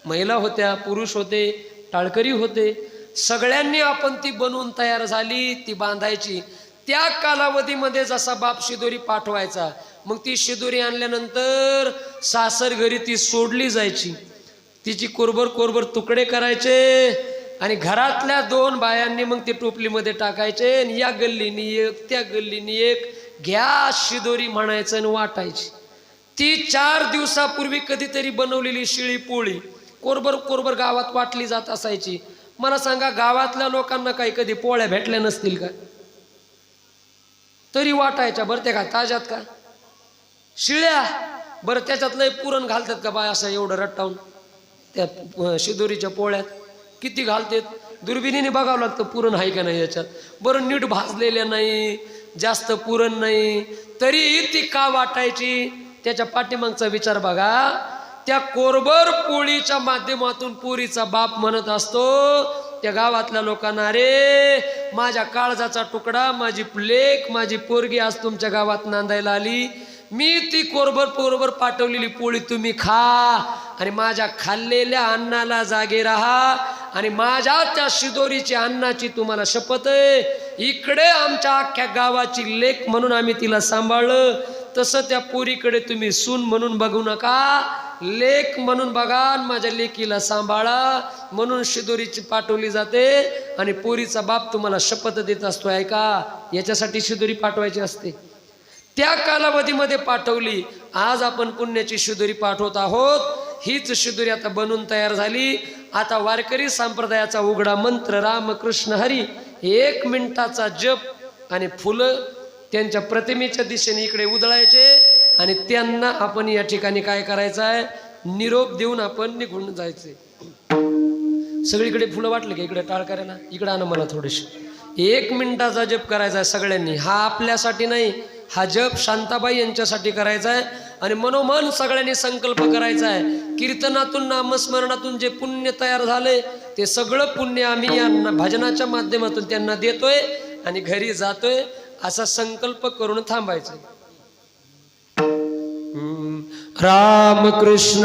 महिला होत्या, पुरुष होते, टाळकरी होते, सगळ्यांनी आपण ती बनवून तयार झाली. ती बांधायची. त्या कालावधीमध्ये जसा बाप शिदोरी पाठवायचा, मग ती शिदोरी आणल्यानंतर सासर घरी ती सोडली जायची. तिची कोरभर तुकडे करायचे आणि घरातल्या 2 बायांनी मग ती टोपलीमध्ये टाकायचे आणि या गल्लीनी एक त्या गल्लीनी एक घ्या शिदोरी म्हणायचं आणि वाटायची. ती 4 दिवसापूर्वी कधीतरी बनवलेली शिळी पोळी कोरभर गावात वाटली जात असायची. मला सांगा, गावातल्या लोकांना काही कधी पोळ्या भेटल्या नसतील का? तरी वाटायच्या. बरं ते का ताज्यात का शिळ्या? बरं त्याच्यात लय पुरण घालतात का बाय असं एवढं रट्टावून? त्या शिदोरीच्या पोळ्यात किती घालतात? दुर्बिणीने बघावं लागतं पुरण आहे का नाही याच्यात. बरं नीट भाजलेल्या नाही, जास्त पुरण नाही, तरी ती का वाटायची? त्याच्या पाठीमागचा विचार बघा. त्या कोरभर पोळीच्या माध्यमातून पोरीचा बाप म्हणत असतो त्या गावातल्या लोकांना, अरे माझ्या काळजाचा तुकडा, माझी लेक, माझी पोरगी आज तुमच्या गावात नांदायला आली. मी ती कोरभर पाठवलेली पोळी तुम्ही खा आणि माझ्या खाल्लेल्या अन्नाला जागे राहा आणि माझ्या त्या शिदोरीच्या अन्नाची तुम्हाला शपथ आहे. इकडे आमच्या अख्ख्या गावाची लेक म्हणून आम्ही तिला सांभाळलं, तसं त्या पोरीकडे तुम्ही सून म्हणून बघू नका, लेक म्हणून बघा आणि माझ्या लेकीला सांभाळा. म्हणून शिदोरीची पाठवली जाते आणि पोरीचा बाप तुम्हाला शपथ देत असतो. ऐका, याच्यासाठी शिदोरी पाठवायची असते. त्या कालावधीमध्ये पाठवली. आज आपण पुण्याची शिदोरी पाठवत आहोत. हीच शिदोरी आता बनून तयार झाली. आता वारकरी संप्रदायाचा उघडा मंत्र रामकृष्ण हरी, 1 मिनिटाचा जप आणि फुलं त्यांच्या प्रतिमेच्या दिशेने इकडे उधळायचे आणि त्यांना आपण या ठिकाणी काय करायचं आहे, निरोप देऊन आपण निघून जायचे. सगळीकडे फुलं वाटले का? इकडे टाळकऱ्याला इकडे आणा मला थोडेसे. 1 मिनिटाचा जप करायचा आहे सगळ्यांनी. हा आपल्यासाठी नाही, हा जप शांताबाई यांच्यासाठी करायचा आहे आणि मनोमन सगळ्यांनी संकल्प करायचा आहे. कीर्तनातून नामस्मरणातून जे पुण्य तयार झाले ते सगळं पुण्य आम्ही या भजनाच्या माध्यमातून त्यांना देतोय आणि घरी जातोय, असा संकल्प करून थांबायचं. रामकृष्ण